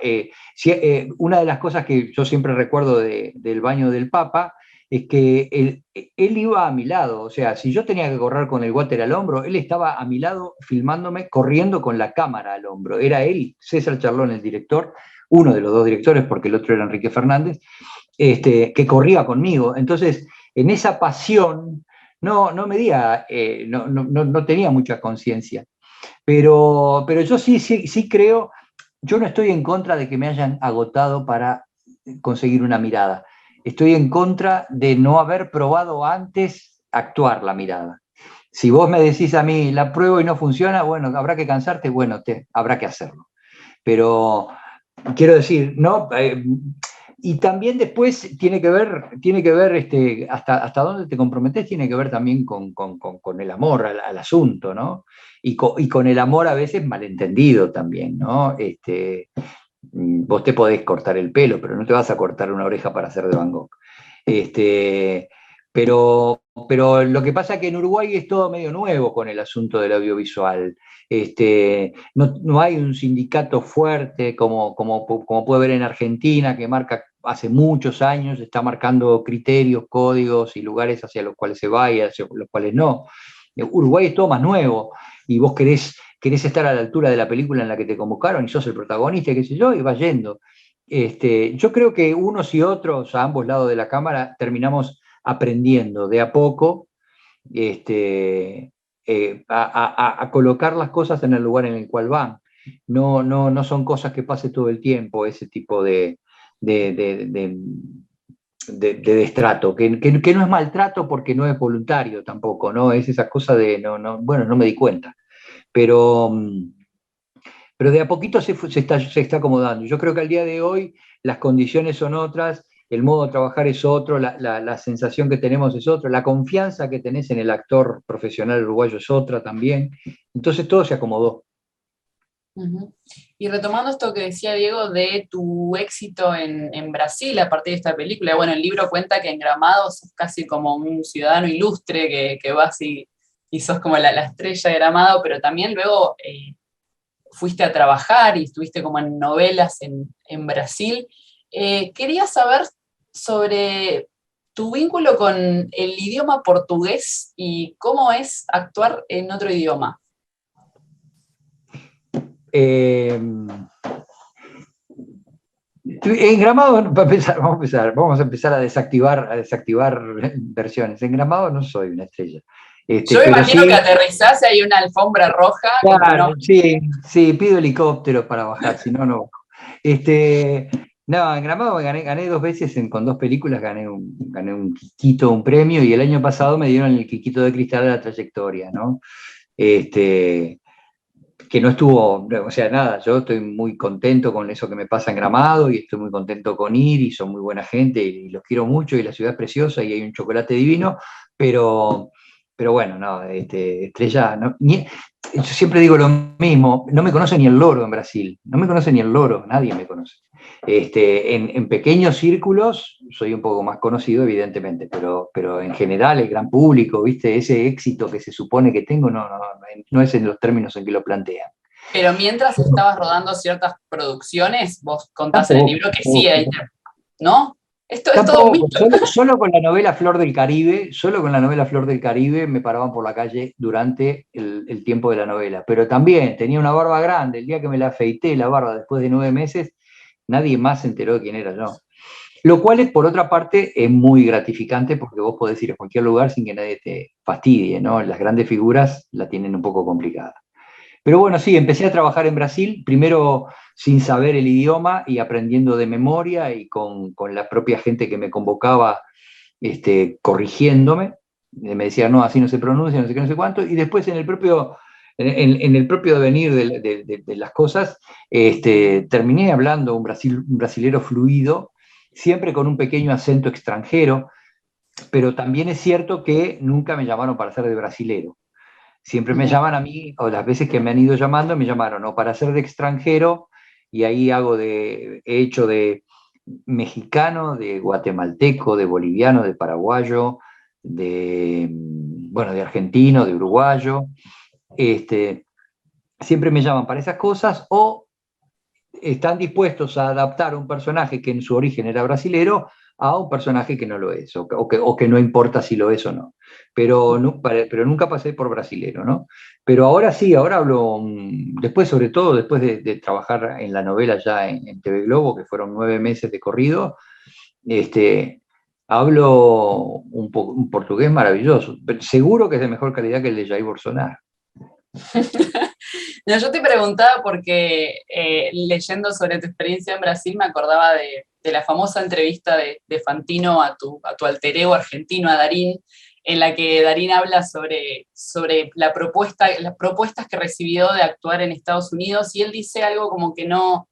una de las cosas que yo siempre recuerdo del baño del Papa es que él iba a mi lado. O sea, si yo tenía que correr con el water al hombro, él estaba a mi lado filmándome, corriendo con la cámara al hombro. Era él, César Charlón, el director, uno de los dos directores, porque el otro era Enrique Fernández, que corría conmigo. Entonces, en esa pasión no tenía mucha conciencia. Pero yo sí creo, yo no estoy en contra de que me hayan agotado para conseguir una mirada. Estoy en contra de no haber probado antes actuar la mirada. Si vos me decís a mí, la pruebo y no funciona, bueno, habrá que cansarte, bueno, habrá que hacerlo. Pero quiero decir, no, y también después tiene que ver hasta dónde te comprometes, tiene que ver también con el amor al asunto, ¿no? Y con el amor a veces malentendido también, ¿no? Vos te podés cortar el pelo, pero no te vas a cortar una oreja para hacer de Van Gogh. Este, pero lo que pasa es que en Uruguay es todo medio nuevo con el asunto del audiovisual. No hay un sindicato fuerte como puede haber en Argentina, que marca hace muchos años, está marcando criterios, códigos y lugares hacia los cuales se va y hacia los cuales no. Uruguay es todo más nuevo y vos querés estar a la altura de la película en la que te convocaron y sos el protagonista, qué sé yo, y vas yendo. Yo creo que unos y otros, a ambos lados de la cámara, terminamos aprendiendo de a poco a colocar las cosas en el lugar en el cual van. No son cosas que pase todo el tiempo, ese tipo de destrato, que no es maltrato porque no es voluntario tampoco, ¿no? Es esa cosa de, bueno, no me di cuenta. Pero de a poquito se está acomodando. Yo creo que al día de hoy las condiciones son otras, el modo de trabajar es otro, la sensación que tenemos es otra, la confianza que tenés en el actor profesional uruguayo es otra también. Entonces todo se acomodó. Uh-huh. Y retomando esto que decía Diego de tu éxito en Brasil a partir de esta película, bueno, el libro cuenta que en Gramado sos casi como un ciudadano ilustre que vas y sos como la estrella de Gramado, pero también luego fuiste a trabajar y estuviste como en novelas en Brasil. Quería saber sobre tu vínculo con el idioma portugués y cómo es actuar en otro idioma. En Gramado, vamos a empezar a desactivar versiones. En Gramado no soy una estrella. Yo imagino sí, que aterrizás y hay una alfombra roja. Claro, sí, pido helicópteros para bajar, si no, no. No, en Gramado gané 2 veces, con 2 películas gané un Quiquito, un premio, y el año pasado me dieron el Quiquito de Cristal de la trayectoria, ¿no? Que no estuvo, o sea, nada, yo estoy muy contento con eso que me pasa en Gramado y estoy muy contento con ir y son muy buena gente y los quiero mucho y la ciudad es preciosa y hay un chocolate divino, pero bueno, no, estrella, no, yo siempre digo lo mismo, no me conoce ni el loro en Brasil, no me conoce ni el loro, nadie me conoce. En pequeños círculos soy un poco más conocido, evidentemente, pero en general el gran público, ¿viste? Ese éxito que se supone que tengo no es en los términos en que lo plantean. Pero mientras estabas rodando ciertas producciones, vos contás en el libro que sí, ¿no? Esto es todo un mito. Solo con la novela Flor del Caribe me paraban por la calle durante el tiempo de la novela, pero también tenía una barba grande, el día que me la afeité la barba después de 9 meses, nadie más se enteró de quién era yo. Lo cual es, por otra parte, es muy gratificante porque vos podés ir a cualquier lugar sin que nadie te fastidie, ¿no? Las grandes figuras la tienen un poco complicada. Pero bueno, sí, empecé a trabajar en Brasil, primero sin saber el idioma y aprendiendo de memoria y con la propia gente que me convocaba corrigiéndome. Me decía, no, así no se pronuncia, no sé qué, no sé cuánto. Y después en el propio devenir de las cosas, terminé hablando un brasilero fluido, siempre con un pequeño acento extranjero, pero también es cierto que nunca me llamaron para ser de brasilero. Siempre me llaman a mí, o las veces que me han ido llamando, me llamaron o para ser de extranjero, y ahí he hecho de mexicano, de guatemalteco, de boliviano, de paraguayo, de argentino, de uruguayo. Siempre me llaman para esas cosas, o están dispuestos a adaptar un personaje que en su origen era brasilero a un personaje que no lo es, o que no importa si lo es o no. Pero nunca pasé por brasilero, ¿no? Pero ahora sí, ahora hablo, sobre todo después de trabajar en la novela ya en TV Globo, que fueron 9 meses de corrido, hablo un portugués maravilloso. Seguro que es de mejor calidad que el de Jair Bolsonaro. No, yo te preguntaba porque leyendo sobre tu experiencia en Brasil me acordaba de la famosa entrevista de Fantino a tu alter ego argentino, a Darín, en la que Darín habla sobre las propuestas que recibió de actuar en Estados Unidos, y él dice algo como que no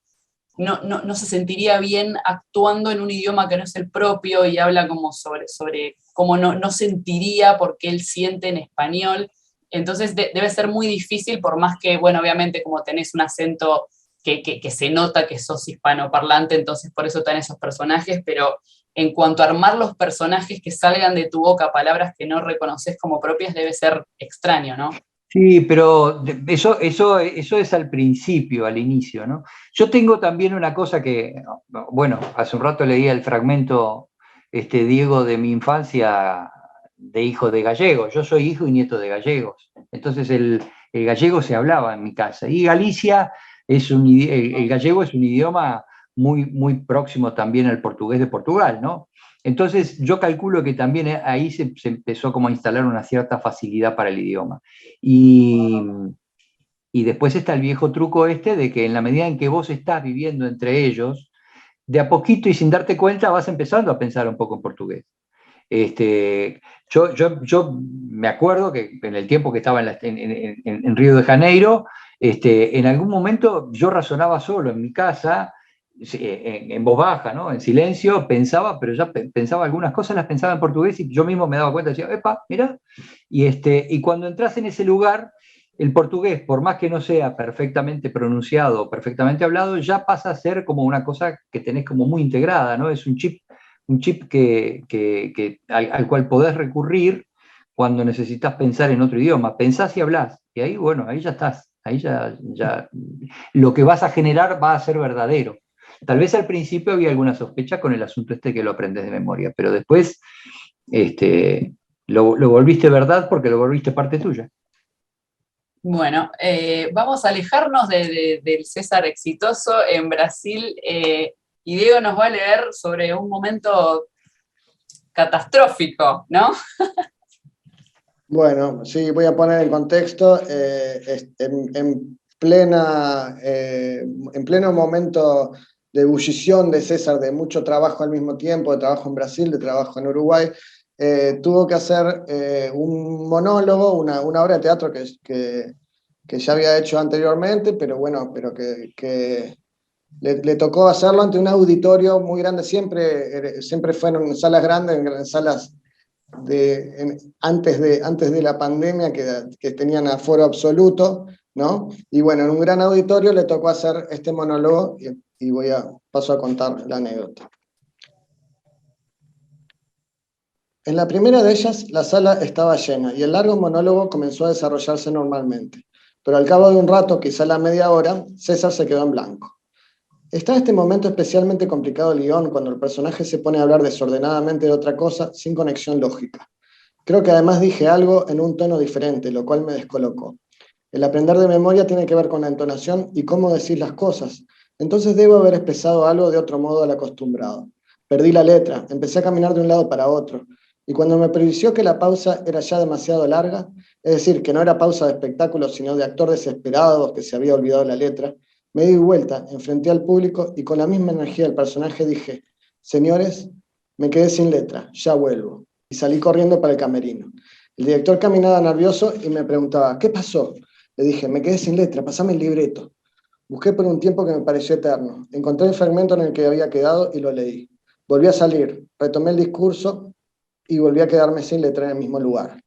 no se sentiría bien actuando en un idioma que no es el propio, y habla como sobre cómo no sentiría porque él siente en español. Entonces debe ser muy difícil, por más que, bueno, obviamente como tenés un acento que se nota que sos hispanoparlante, entonces por eso tenés esos personajes, pero en cuanto a armar los personajes que salgan de tu boca, palabras que no reconoces como propias, debe ser extraño, ¿no? Sí, pero eso es al principio, al inicio, ¿no? Yo tengo también una cosa que, bueno, hace un rato leía el fragmento, Diego, de mi infancia, de hijo de gallegos. Yo soy hijo y nieto de gallegos. Entonces el gallego se hablaba en mi casa. Y Galicia el gallego es un idioma muy, muy próximo también al portugués de Portugal, ¿no? Entonces yo calculo que también ahí se empezó como a instalar una cierta facilidad para el idioma. Y, y después está el viejo truco de que en la medida en que vos estás viviendo entre ellos, de a poquito y sin darte cuenta vas empezando a pensar un poco en portugués. Yo me acuerdo que en el tiempo que estaba en Río de Janeiro, en algún momento yo razonaba solo en mi casa, en voz baja, ¿no? En silencio, pensaba, pero ya pensaba algunas cosas, las pensaba en portugués y yo mismo me daba cuenta, decía, epa, mira, y cuando entras en ese lugar, el portugués, por más que no sea perfectamente pronunciado, perfectamente hablado, ya pasa a ser como una cosa que tenés como muy integrada, ¿no? Es un chip al cual podés recurrir cuando necesitas pensar en otro idioma. Pensás y hablás, y ahí, bueno, ahí ya estás, ahí ya lo que vas a generar va a ser verdadero. Tal vez al principio había alguna sospecha con el asunto que lo aprendes de memoria, pero después lo volviste verdad porque lo volviste parte tuya. Bueno, vamos a alejarnos del César exitoso en Brasil, y Diego nos va a leer sobre un momento catastrófico, ¿no? Bueno, sí, voy a poner en contexto, en pleno momento de ebullición de César, de mucho trabajo al mismo tiempo, de trabajo en Brasil, de trabajo en Uruguay, tuvo que hacer un monólogo, una obra de teatro que ya había hecho anteriormente, pero bueno, pero que le tocó hacerlo ante un auditorio muy grande, siempre fueron en salas grandes, en salas antes de la pandemia que tenían aforo absoluto, ¿no? Y bueno, en un gran auditorio le tocó hacer este monólogo y paso a contar la anécdota. En la primera de ellas, la sala estaba llena y el largo monólogo comenzó a desarrollarse normalmente, pero al cabo de un rato, quizá la media hora, César se quedó en blanco. Está este momento especialmente complicado el guión cuando el personaje se pone a hablar desordenadamente de otra cosa sin conexión lógica. Creo que además dije algo en un tono diferente, lo cual me descolocó. El aprender de memoria tiene que ver con la entonación y cómo decir las cosas. Entonces debo haber expresado algo de otro modo al acostumbrado. Perdí la letra, empecé a caminar de un lado para otro. Y cuando me pareció que la pausa era ya demasiado larga, es decir, que no era pausa de espectáculo, sino de actor desesperado que se había olvidado la letra, me di vuelta, enfrenté al público y con la misma energía del personaje dije, señores, me quedé sin letra, ya vuelvo. Y salí corriendo para el camerino. El director caminaba nervioso y me preguntaba, ¿qué pasó? Le dije, me quedé sin letra, pasame el libreto. Busqué por un tiempo que me pareció eterno. Encontré el fragmento en el que había quedado y lo leí. Volví a salir, retomé el discurso y volví a quedarme sin letra en el mismo lugar.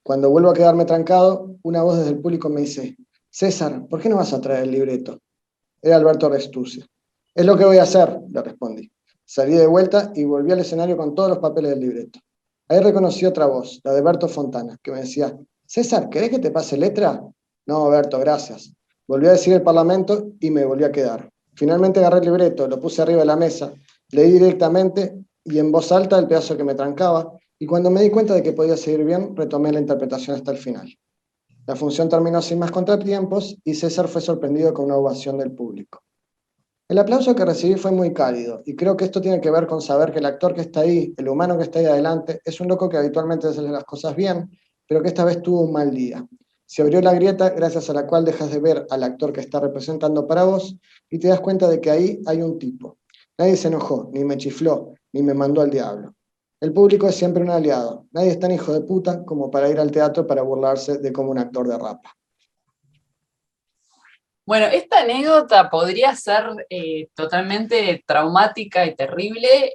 Cuando vuelvo a quedarme trancado, una voz desde el público me dice, César, ¿por qué no vas a traer el libreto? Era Alberto Restucia. Es lo que voy a hacer, le respondí. Salí de vuelta y volví al escenario con todos los papeles del libreto. Ahí reconocí otra voz, la de Berto Fontana, que me decía, César, ¿querés que te pase letra? No, Berto, gracias. Volví a decir el Parlamento y me volví a quedar. Finalmente agarré el libreto, lo puse arriba de la mesa, leí directamente y en voz alta el pedazo que me trancaba, y cuando me di cuenta de que podía seguir bien, retomé la interpretación hasta el final. La función terminó sin más contratiempos y César fue sorprendido con una ovación del público. El aplauso que recibí fue muy cálido y creo que esto tiene que ver con saber que el actor que está ahí, el humano que está ahí adelante, es un loco que habitualmente hace las cosas bien, pero que esta vez tuvo un mal día. Se abrió la grieta gracias a la cual dejas de ver al actor que está representando para vos y te das cuenta de que ahí hay un tipo. Nadie se enojó, ni me chifló, ni me mandó al diablo. El público es siempre un aliado. Nadie es tan hijo de puta como para ir al teatro para burlarse de cómo un actor derrapa. Bueno, esta anécdota podría ser totalmente traumática y terrible.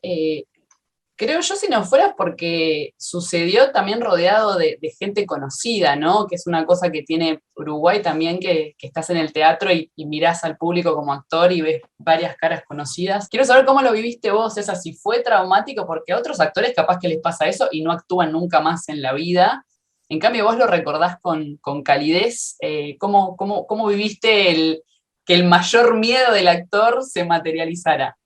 Creo yo, si no fuera porque sucedió también rodeado de gente conocida, ¿no? Que es una cosa que tiene Uruguay también, que estás en el teatro y mirás al público como actor y ves varias caras conocidas. Quiero saber cómo lo viviste vos, esa, si fue traumático, porque a otros actores capaz que les pasa eso y no actúan nunca más en la vida. En cambio, vos lo recordás con calidez. ¿Cómo viviste que el mayor miedo del actor se materializara?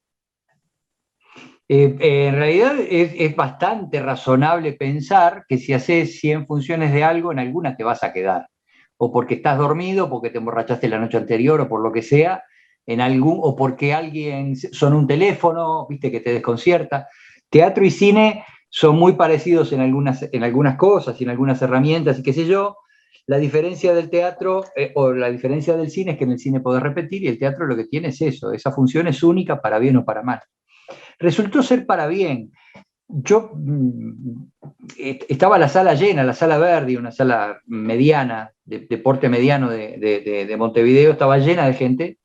En realidad es bastante razonable pensar que si haces 100 funciones de algo, en algunas te vas a quedar. O porque estás dormido, porque te emborrachaste la noche anterior, o por lo que sea, o porque alguien sonó un teléfono, viste, que te desconcierta. Teatro y cine son muy parecidos en algunas cosas y en algunas herramientas y qué sé yo. La diferencia del teatro o la diferencia del cine es que en el cine podés repetir y el teatro lo que tiene es eso, esa función es única para bien o para mal. Resultó ser para bien. Yo estaba la sala llena, la sala Verdi, una sala mediana, de porte mediano de Montevideo, estaba llena de gente,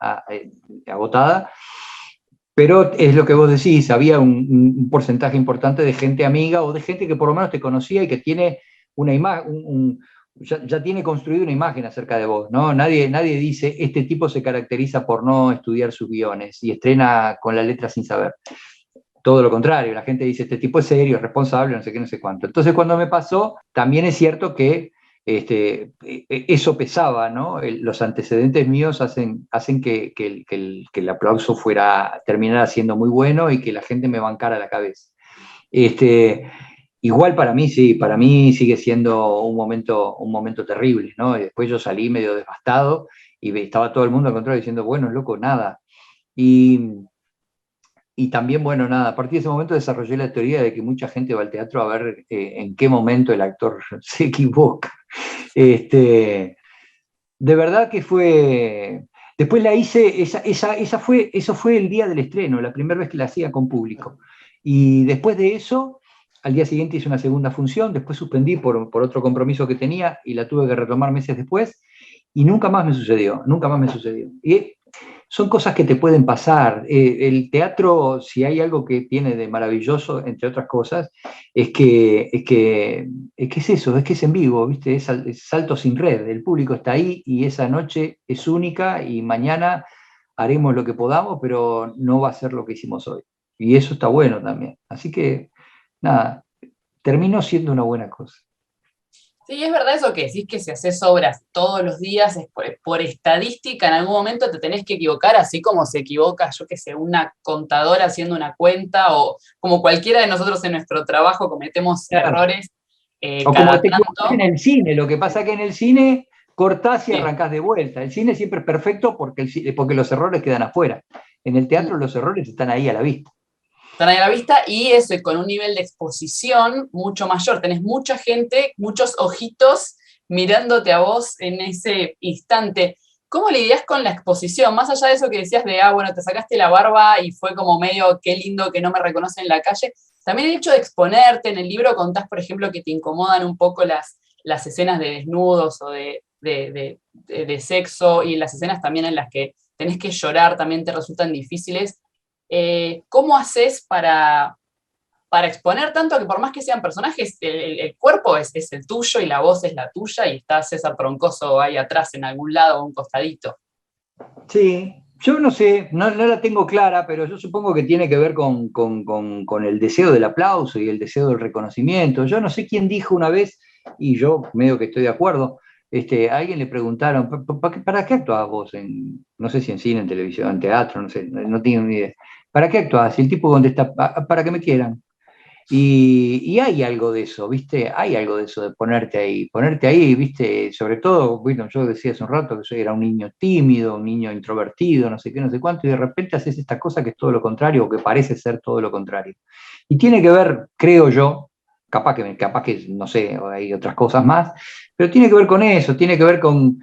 agotada, pero es lo que vos decís, había un porcentaje importante de gente amiga o de gente que por lo menos te conocía y que tiene una imagen, ya tiene construida una imagen acerca de vos, ¿no? Nadie dice, este tipo se caracteriza por no estudiar sus guiones y estrena con la letra sin saber. Todo lo contrario, la gente dice, este tipo es serio, es responsable, no sé qué, no sé cuánto. Entonces, cuando me pasó, también es cierto que eso pesaba, ¿no? Los antecedentes míos hacen que el aplauso terminara siendo muy bueno y que la gente me bancara la cabeza. Igual para mí, sí, para mí sigue siendo un momento terrible, ¿no? Y después yo salí medio devastado y estaba todo el mundo al contrario diciendo, bueno, loco, nada. Y también, bueno, nada, a partir de ese momento desarrollé la teoría de que mucha gente va al teatro a ver en qué momento el actor se equivoca. De verdad que fue... Después la hice, eso fue el día del estreno, la primera vez que la hacía con público. Y después de eso, al día siguiente hice una segunda función, después suspendí por otro compromiso que tenía y la tuve que retomar meses después, y nunca más me sucedió, nunca más me sucedió. Y son cosas que te pueden pasar. El teatro, si hay algo que tiene de maravilloso, entre otras cosas, es eso, es que es en vivo, ¿viste? Es salto sin red. El público está ahí y esa noche es única y mañana haremos lo que podamos, pero no va a ser lo que hicimos hoy. Y eso está bueno también. Así que, nada, terminó siendo una buena cosa. Sí, es verdad eso que decís, que si haces obras todos los días, es por estadística, en algún momento te tenés que equivocar, así como se equivoca, yo qué sé, una contadora haciendo una cuenta, o como cualquiera de nosotros en nuestro trabajo cometemos errores O cada como te equivocas en tanto. el cine, lo que pasa que en el cine cortás y Sí. arrancás de vuelta. El cine siempre es perfecto porque los errores quedan afuera. En el teatro los errores están ahí a la vista. Están ahí a la vista y eso, y con un nivel de exposición mucho mayor. Tenés mucha gente, muchos ojitos mirándote a vos en ese instante. ¿Cómo lidias con la exposición? Más allá de eso que decías de, bueno, te sacaste la barba y fue como medio, qué lindo que no me reconocen en la calle. También el hecho de exponerte, en el libro contás, por ejemplo, que te incomodan un poco las escenas de desnudos o de sexo, y las escenas también en las que tenés que llorar también te resultan difíciles. ¿Cómo haces para exponer tanto que por más que sean personajes, el cuerpo es el tuyo y la voz es la tuya y está César Troncoso ahí atrás en algún lado o un costadito? Sí, yo no sé, no la tengo clara, pero yo supongo que tiene que ver con el deseo del aplauso y el deseo del reconocimiento. Yo no sé quién dijo una vez, y yo medio que estoy de acuerdo, a alguien le preguntaron, ¿para qué actuabas vos? No sé si en cine, en televisión, en teatro, no sé, no tengo ni idea. ¿Para qué actuabas? Y el tipo contesta, para que me quieran. Y hay algo de eso, ¿viste? Hay algo de eso de ponerte ahí, ¿viste? Sobre todo, bueno, yo decía hace un rato que yo era un niño tímido, un niño introvertido, no sé qué, no sé cuánto, y de repente haces esta cosa que es todo lo contrario, o que parece ser todo lo contrario. Y tiene que ver, creo yo, capaz que no sé, hay otras cosas más, pero tiene que ver con eso, tiene que ver con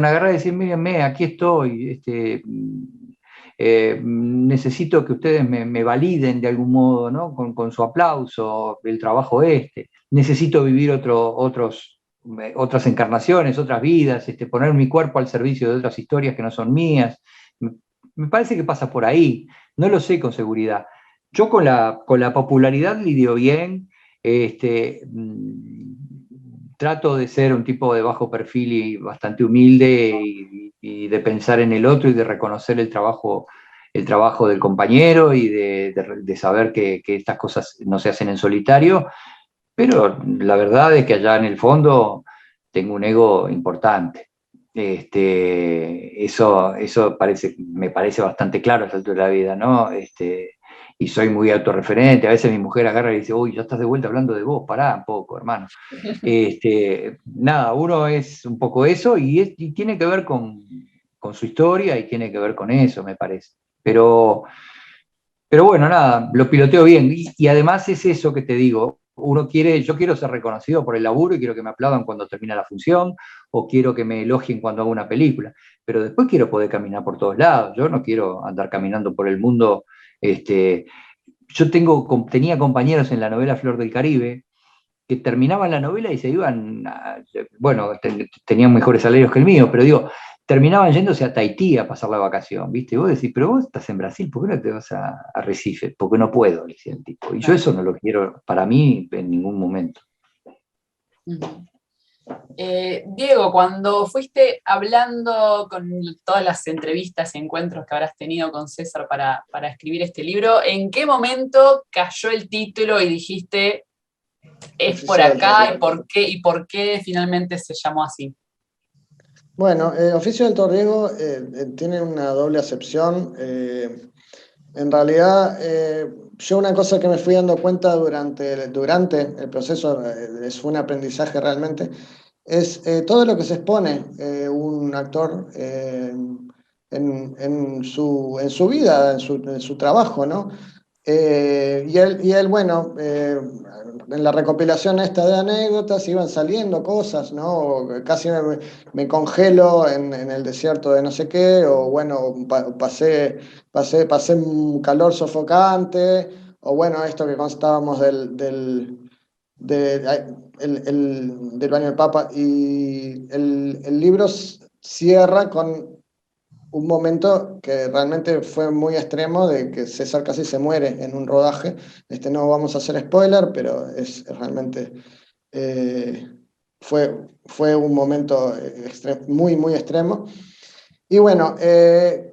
agarrar y decir, mírenme, aquí estoy, necesito que ustedes me validen de algún modo, ¿no? Con su aplauso, el trabajo necesito vivir otros otras encarnaciones, otras vidas, poner mi cuerpo al servicio de otras historias que no son mías. Me parece que pasa por ahí, no lo sé con seguridad. Yo con la popularidad lidio bien, trato de ser un tipo de bajo perfil y bastante humilde y de pensar en el otro y de reconocer el trabajo del compañero y de saber que estas cosas no se hacen en solitario, pero la verdad es que allá en el fondo tengo un ego importante. Eso me parece bastante claro a esta altura de la vida, ¿no? Y soy muy autorreferente. A veces mi mujer agarra y dice, uy, ya estás de vuelta hablando de vos, pará un poco, hermano. Nada, uno es un poco eso y tiene que ver con su historia y tiene que ver con eso, me parece. Pero bueno, nada, lo piloteo bien. Y además es eso que te digo. Yo quiero ser reconocido por el laburo y quiero que me aplaudan cuando termina la función, o quiero que me elogien cuando hago una película. Pero después quiero poder caminar por todos lados. Yo no quiero andar caminando por el mundo. Tenía compañeros en la novela Flor del Caribe que terminaban la novela y se iban, bueno, tenían mejores salarios que el mío, pero digo, terminaban yéndose a Tahití a pasar la vacación, ¿viste? Y vos decís, pero vos estás en Brasil, ¿por qué no te vas a Recife? Porque no puedo, le decía el tipo. Y yo eso no lo quiero para mí en ningún momento. Diego, cuando fuiste hablando con todas las entrevistas y encuentros que habrás tenido con César para escribir este libro, ¿en qué momento cayó el título y dijiste, es por acá y por qué finalmente se llamó así? Bueno, Oficio del Alto Riesgo tiene una doble acepción. En realidad, yo una cosa que me fui dando cuenta durante el proceso, fue un aprendizaje realmente, es todo lo que se expone un actor en su vida, en su trabajo, ¿no? Y él, bueno, en la recopilación esta de anécdotas iban saliendo cosas, ¿no? Casi me congelo en el desierto de no sé qué, o bueno, pasé un calor sofocante, o bueno, esto que constábamos del baño del Papa. Y el libro cierra con un momento que realmente fue muy extremo, de que César casi se muere en un rodaje. No vamos a hacer spoiler, pero realmente fue un momento muy, muy extremo. Y bueno,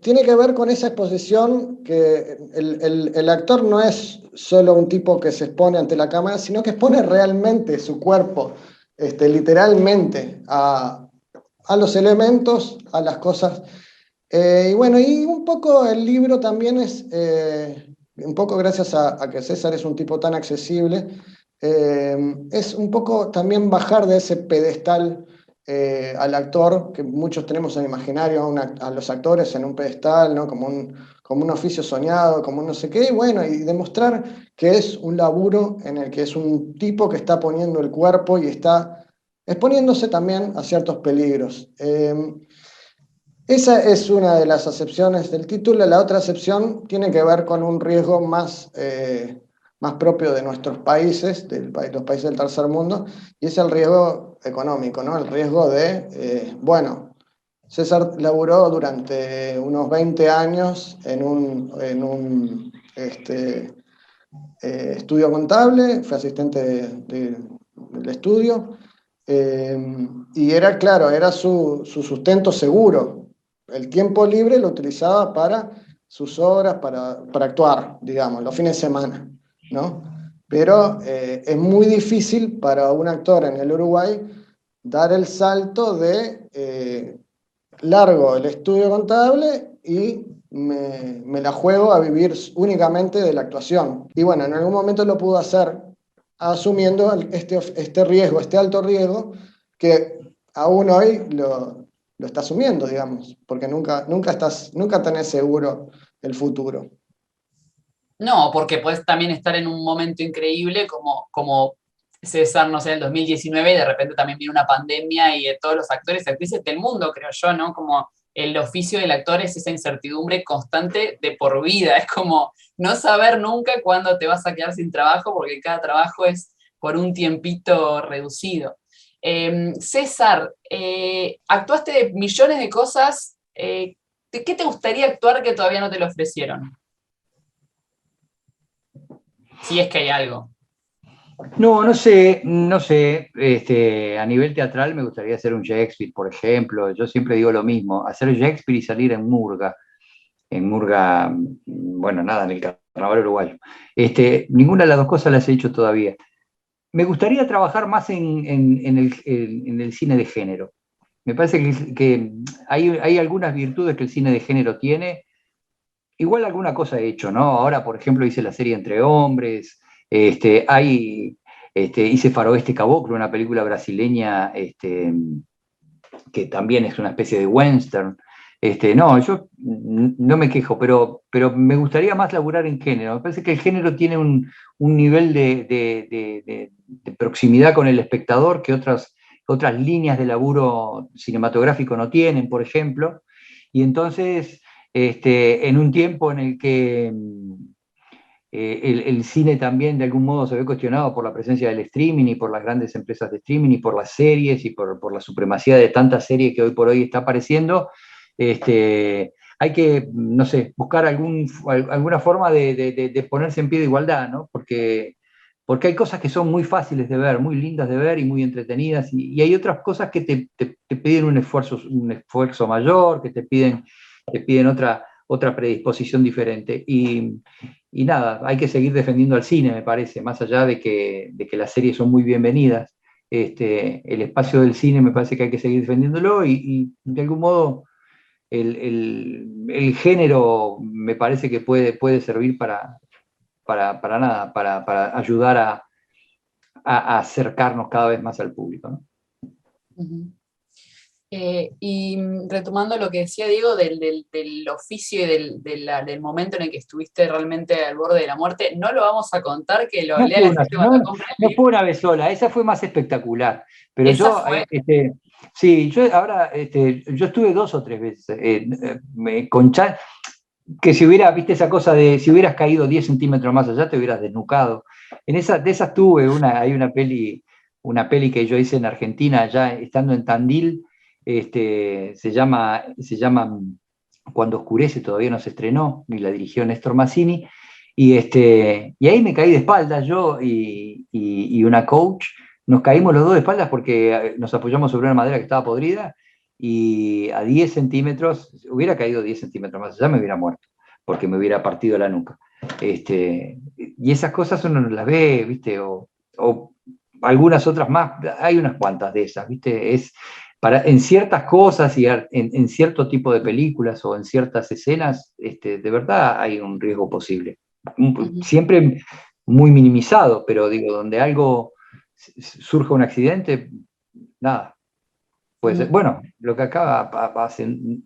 tiene que ver con esa exposición, que el actor no es solo un tipo que se expone ante la cámara, sino que expone realmente su cuerpo, literalmente, a los elementos, a las cosas. Y bueno, y un poco el libro también es, un poco gracias a que César es un tipo tan accesible, es un poco también bajar de ese pedestal al actor, que muchos tenemos en el imaginario, a los actores en un pedestal, ¿no? Como un oficio soñado, como un no sé qué, y bueno, y demostrar que es un laburo en el que es un tipo que está poniendo el cuerpo y está exponiéndose también a ciertos peligros. Esa es una de las acepciones del título. La otra acepción tiene que ver con un riesgo más propio de nuestros países, los países del tercer mundo, y es el riesgo económico, ¿no? El riesgo de, bueno, César laburó durante unos 20 años en un estudio contable, fue asistente del estudio, y era, claro, era su sustento seguro. El tiempo libre lo utilizaba para sus obras, para actuar, digamos, los fines de semana, ¿no? Pero es muy difícil para un actor en el Uruguay dar el salto de largo el estudio contable y me la juego a vivir únicamente de la actuación. Y bueno, en algún momento lo pudo hacer asumiendo este riesgo, este alto riesgo, que aún hoy lo está asumiendo, digamos, porque nunca tenés seguro el futuro. No, porque puedes también estar en un momento increíble como César, no sé, en el 2019, y de repente también viene una pandemia y de todos los actores y actrices del mundo, creo yo, ¿no? Como el oficio del actor es esa incertidumbre constante de por vida, es como no saber nunca cuándo te vas a quedar sin trabajo, porque cada trabajo es por un tiempito reducido. César, actuaste de millones de cosas. ¿De qué te gustaría actuar que todavía no te lo ofrecieron? Si es que hay algo. No sé, a nivel teatral me gustaría hacer un Shakespeare, por ejemplo. Yo siempre digo lo mismo, hacer Shakespeare y salir en Murga, bueno, nada, en el carnaval uruguayo. Ninguna de las dos cosas las he hecho todavía. Me gustaría trabajar más en el cine de género. Me parece que hay algunas virtudes que el cine de género tiene. Igual alguna cosa he hecho, ¿no? Ahora, por ejemplo, hice la serie Entre Hombres, hice Faroeste Caboclo, una película brasileña que también es una especie de western. No, yo no me quejo, pero me gustaría más laburar en género. Me parece que el género tiene un nivel de proximidad con el espectador que otras líneas de laburo cinematográfico no tienen, por ejemplo. Y entonces, en un tiempo en el que el cine también de algún modo se ve cuestionado por la presencia del streaming y por las grandes empresas de streaming y por las series y por la supremacía de tantas series que hoy por hoy está apareciendo, hay que, no sé, buscar alguna forma de ponerse en pie de igualdad, ¿no? Porque hay cosas que son muy fáciles de ver, muy lindas de ver y muy entretenidas, y hay otras cosas que te piden un esfuerzo mayor, que te piden otra predisposición diferente. Y nada, hay que seguir defendiendo al cine, me parece, más allá de que las series son muy bienvenidas. El espacio del cine me parece que hay que seguir defendiéndolo y de algún modo el género me parece que puede servir para ayudar a acercarnos cada vez más al público, ¿no? Uh-huh. Y retomando lo que decía Diego del oficio y del momento en el que estuviste realmente al borde de la muerte, no lo vamos a contar, que lo lea la gente cuando compre el no libro. fue una vez sola, esa fue más espectacular. Pero Esa yo, fue... sí, yo estuve 2 o 3 veces que si viste esa cosa de si hubieras caído 10 centímetros más allá, te hubieras desnucado. De esas tuve hay una peli que yo hice en Argentina, ya estando en Tandil, se llama Cuando oscurece, todavía no se estrenó, y la dirigió Néstor Mazzini, y ahí me caí de espaldas yo y una coach, nos caímos los dos de espaldas porque nos apoyamos sobre una madera que estaba podrida, y a 10 centímetros, hubiera caído 10 centímetros más allá, me hubiera muerto, porque me hubiera partido la nuca. Y esas cosas uno no las ve, ¿viste? O algunas otras más, hay unas cuantas de esas, ¿viste? En ciertas cosas y en cierto tipo de películas o en ciertas escenas, de verdad hay un riesgo posible. Siempre muy minimizado, pero digo, donde algo surge un accidente, nada. Pues bueno, lo que acá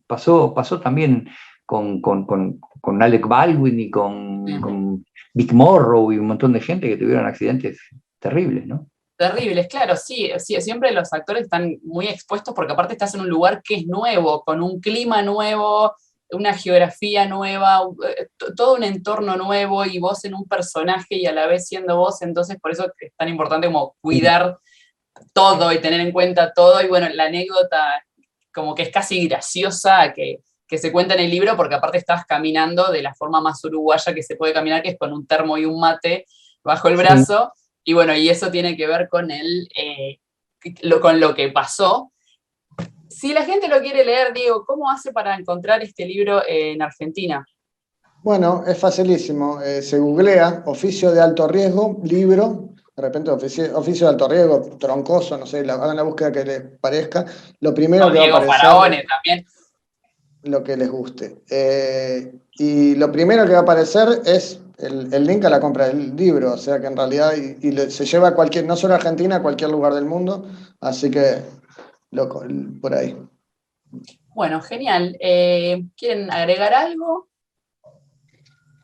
pasó también con Alec Baldwin y con Vic Morrow y un montón de gente que tuvieron accidentes terribles, ¿no? Terribles, claro, sí, siempre los actores están muy expuestos porque aparte estás en un lugar que es nuevo, con un clima nuevo, una geografía nueva, todo un entorno nuevo y vos en un personaje y a la vez siendo vos, entonces por eso es tan importante como cuidar todo y tener en cuenta todo. Y bueno, la anécdota como que es casi graciosa que se cuenta en el libro, porque aparte estás caminando de la forma más uruguaya que se puede caminar, que es con un termo y un mate bajo el brazo. Sí. Y bueno, y eso tiene que ver con con lo que pasó. Si la gente lo quiere leer, Diego, ¿cómo hace para encontrar este libro en Argentina? Bueno, es facilísimo. Se googlea oficio de alto riesgo, libro, de repente oficio de alto riesgo, troncoso, no sé, hagan la búsqueda que les parezca. Lo primero que Diego va a aparecer... Faraone también. Lo que les guste. Y lo primero que va a aparecer es el link a la compra del libro, o sea que en realidad se lleva a cualquier, no solo a Argentina, a cualquier lugar del mundo, así que por ahí. Bueno, genial. ¿Quieren agregar algo?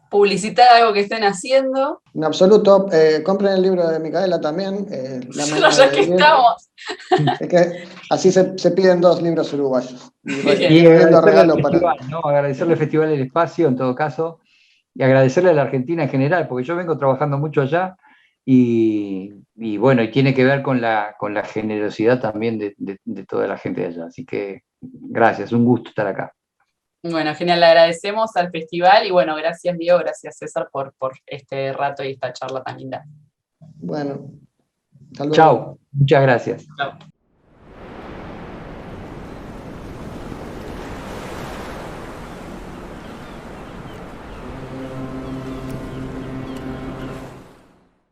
¿Publicitar algo que estén haciendo? En absoluto. Compren el libro de Micaela también. Ya que estamos. Es que así se piden 2 libros uruguayos. Y agradecerle al Festival del Espacio, en todo caso, y agradecerle a la Argentina en general, porque yo vengo trabajando mucho allá y bueno, y tiene que ver con la generosidad también de toda la gente de allá. Así que gracias, un gusto estar acá. Bueno, genial, le agradecemos al festival y bueno, gracias Diego, gracias César por este rato y esta charla tan linda. Bueno, hasta luego. Chao, muchas gracias. Chao.